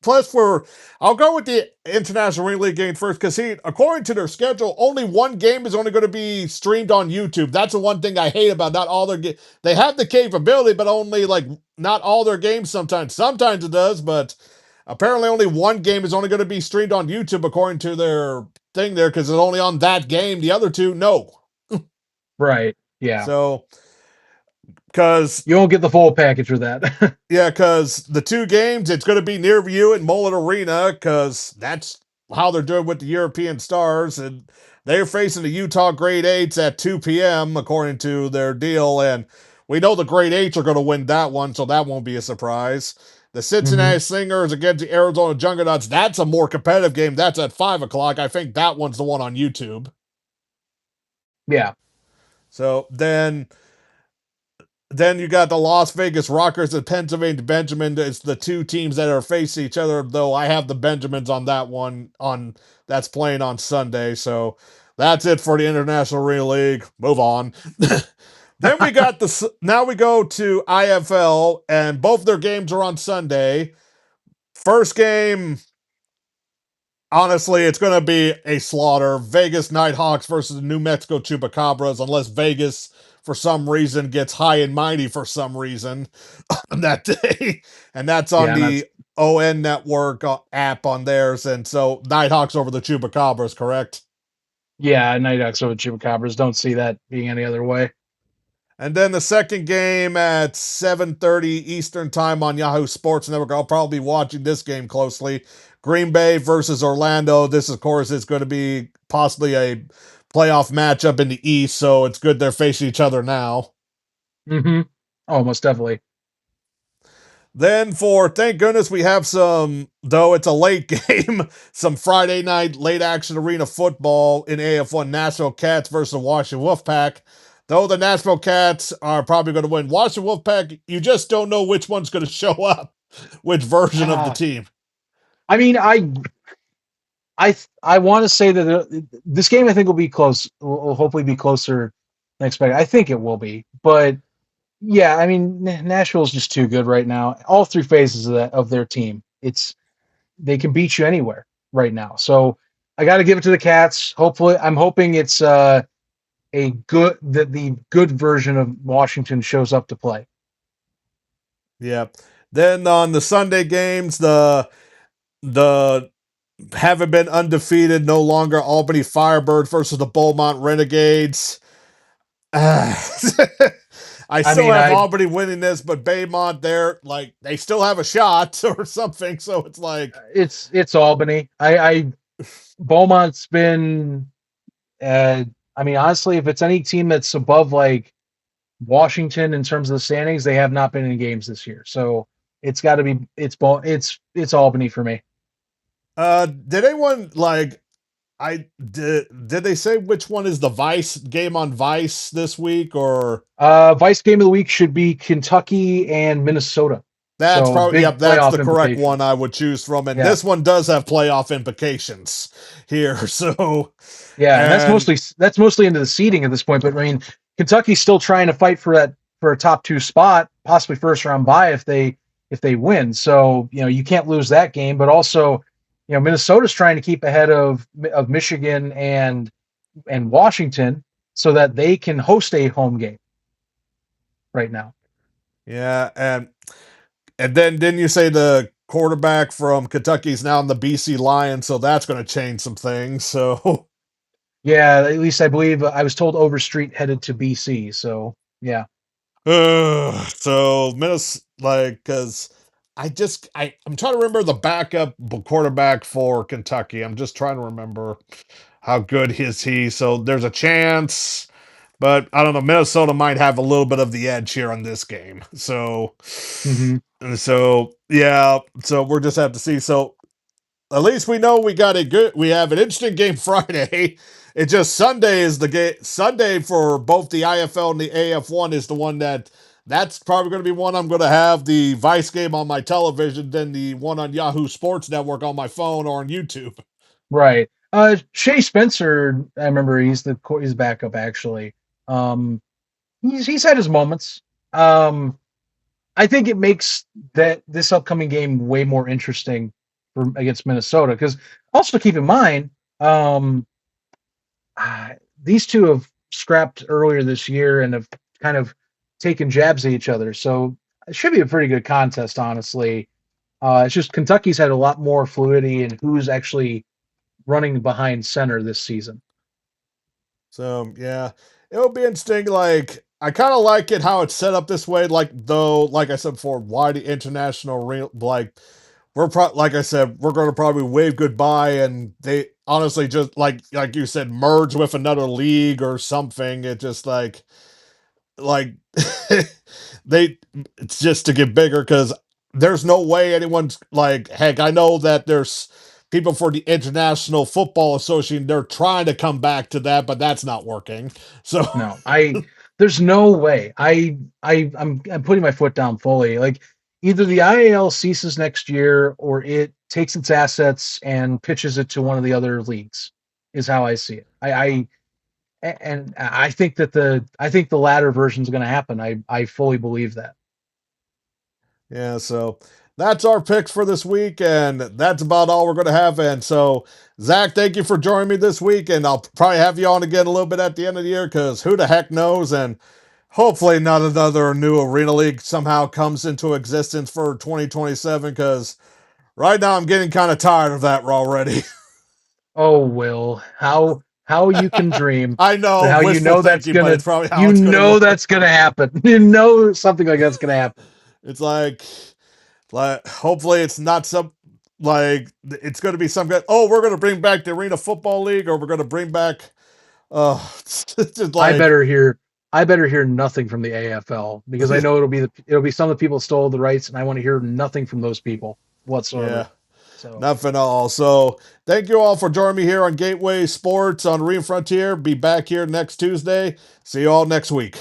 Speaker 1: plus for I'll go with the International Ring League game first because according to their schedule, only one game is only going to be streamed on YouTube. That's the one thing I hate about not all their they have the capability, but only like not all their games sometimes. Sometimes it does, but apparently only one game is only going to be streamed on YouTube according to their thing there because it's only on that game. The other two, no.
Speaker 2: Right. Yeah.
Speaker 1: So, because
Speaker 2: You won't get the full package with that.
Speaker 1: yeah, because the two games, it's going to be near you at Mullet Arena because that's how they're doing with the European Stars, and they're facing the Utah Grade Eights at 2 p.m. according to their deal, and we know the Grade Eights are going to win that one, so that won't be a surprise. The
Speaker 2: Hmm.
Speaker 1: Cincinnati Slingers against the Arizona Juggernauts. That's a more competitive game. That's at 5 o'clock. I think that one's the one on YouTube.
Speaker 2: Yeah.
Speaker 1: So then you got the Las Vegas Rockers and Pennsylvania Benjamin. It's the two teams that are facing each other. Though I have the Benjamins on that one on that's playing on Sunday. So that's it for the International Arena League. Move on. Then we got the now we go to IFL and both their games are on Sunday. First game, honestly, it's going to be a slaughter. Vegas Nighthawks versus the New Mexico Chupacabras, unless Vegas, for some reason, gets high and mighty for some reason on that day. And that's on
Speaker 2: Yeah, and that's
Speaker 1: the ON Network app on theirs. And so Nighthawks over the Chupacabras, correct?
Speaker 2: yeah, Night Ducks over Chupacabras. Don't see that being any other way.
Speaker 1: And then the second game at 7:30 Eastern Time on Yahoo Sports Network. I'll probably be watching this game closely. Green Bay versus Orlando. This, of course, is going to be possibly a playoff matchup in the East, so it's good they're facing each other now.
Speaker 2: Hmm. Oh, most definitely.
Speaker 1: Then for thank goodness we have some, though it's a late game, some Friday night late action arena football in AF1. Nashville Cats versus Washington Wolfpack. Though the Nashville Cats are probably going to win, Washington Wolfpack, you just don't know which one's going to show up, which version of the
Speaker 2: Ah,
Speaker 1: team.
Speaker 2: I mean, I want to say that this game I think will be close. Will hopefully be closer than expected. I think it will be, but yeah, I mean, Nashville's just too good right now. All three phases of their team, it's they can beat you anywhere right now. So I got to give it to the Cats. Hopefully, I'm hoping it's a good that the good version of Washington shows up to play.
Speaker 1: Yeah. Then on the Sunday games, the haven't been undefeated, no longer Albany Firebirds versus the Beaumont Renegades. I
Speaker 2: I
Speaker 1: still
Speaker 2: mean,
Speaker 1: have
Speaker 2: I
Speaker 1: Albany winning this, but Baymont, they're like they still have a shot or something. So it's like,
Speaker 2: it's Albany. I Beaumont's been. Uh, I mean, honestly, if it's any team that's above like Washington in terms of the standings, they have not been in games this year. So it's got to be it's Albany for me.
Speaker 1: did anyone like? I did they say which one is the Vice game on Vice this week, or
Speaker 2: Vice game of the week should be Kentucky and Minnesota.
Speaker 1: that's
Speaker 2: So
Speaker 1: probably,
Speaker 2: big
Speaker 1: yep, that's
Speaker 2: playoff
Speaker 1: the correct
Speaker 2: implications.
Speaker 1: one I would choose from. And
Speaker 2: Yeah,
Speaker 1: this one does have playoff implications here. So,
Speaker 2: yeah, and
Speaker 1: and
Speaker 2: that's mostly into the seeding at this point. But I mean, Kentucky's still trying to fight for a top two spot, possibly first round bye if they win. So you can't lose that game. But also, Minnesota's trying to keep ahead of Michigan and Washington so that they can host a home game right now.
Speaker 1: yeah, and then didn't you say the quarterback from Kentucky is now in the BC Lions? So that's going to change some things. So,
Speaker 2: Yeah, at least I believe I was told Overstreet headed to BC. So yeah.
Speaker 1: so Minnesota, like, because I'm trying to remember the backup quarterback for Kentucky. I'm just trying to remember how good is he. So there's a chance, but I don't know. Minnesota might have a little bit of the edge here on this game.
Speaker 2: Hmm.
Speaker 1: So yeah. So we'll just have to see. So at least we know we have an interesting game Friday. It's just Sunday is the game. Sunday for both the IFL and the AF1 is the one that's probably going to be one I'm going to have the Vice game on my television, then the one on Yahoo Sports Network on my phone or on YouTube.
Speaker 2: Right. Shea Spencer, I remember he's backup actually. Um, he's had his moments. Um, I think it makes that this upcoming game way more interesting against Minnesota because also keep in mind, um, these two have scrapped earlier this year and have kind of taken jabs at each other. So it should be a pretty good contest, honestly. It's just Kentucky's had a lot more fluidity in who's actually running behind center this season.
Speaker 1: So yeah, it'll be interesting. Like I kind of like it how it's set up this way. Like though, like I said before, why the international like like I said, we're going to probably wave goodbye, and they honestly just like you said, merge with another league or something. It just like they it's just to get bigger because there's no way anyone's like heck. I know that there's people for the International Football Association. They're trying to come back to that, but that's not working. So
Speaker 2: No, there's no way. I'm putting my foot down fully. Like either the IAL ceases next year or it takes its assets and pitches it to one of the other leagues. Is how I see it. And I think the latter version is going to happen. I fully believe that.
Speaker 1: yeah, so that's our picks for this week, and that's about all we're going to have. And so, Zach, thank you for joining me this week, and I'll probably have you on again a little bit at the end of the year because who the heck knows? And hopefully, not another new arena league somehow comes into existence for 2027 because right now I'm getting kind of tired of that already.
Speaker 2: Oh, Will, how you can dream,
Speaker 1: I
Speaker 2: but
Speaker 1: know,
Speaker 2: how
Speaker 1: wishful thinking, but it's probably how
Speaker 2: you
Speaker 1: it's going to
Speaker 2: know
Speaker 1: work.
Speaker 2: that's gonna happen. You know something like that's gonna happen.
Speaker 1: It's like hopefully it's not some like it's going to be some good. Oh, we're going to bring back the Arena Football League, or we're going to bring back. It's just
Speaker 2: I
Speaker 1: like
Speaker 2: better hear I better hear nothing from the AFL because I know it'll be some of the people stole the rights, and I want to hear nothing from those people
Speaker 1: yeah,
Speaker 2: whatsoever. So
Speaker 1: nothing at all. So thank you all for joining me here on Gateway Sports on Arena Frontier. Be back here next Tuesday. See you all next week.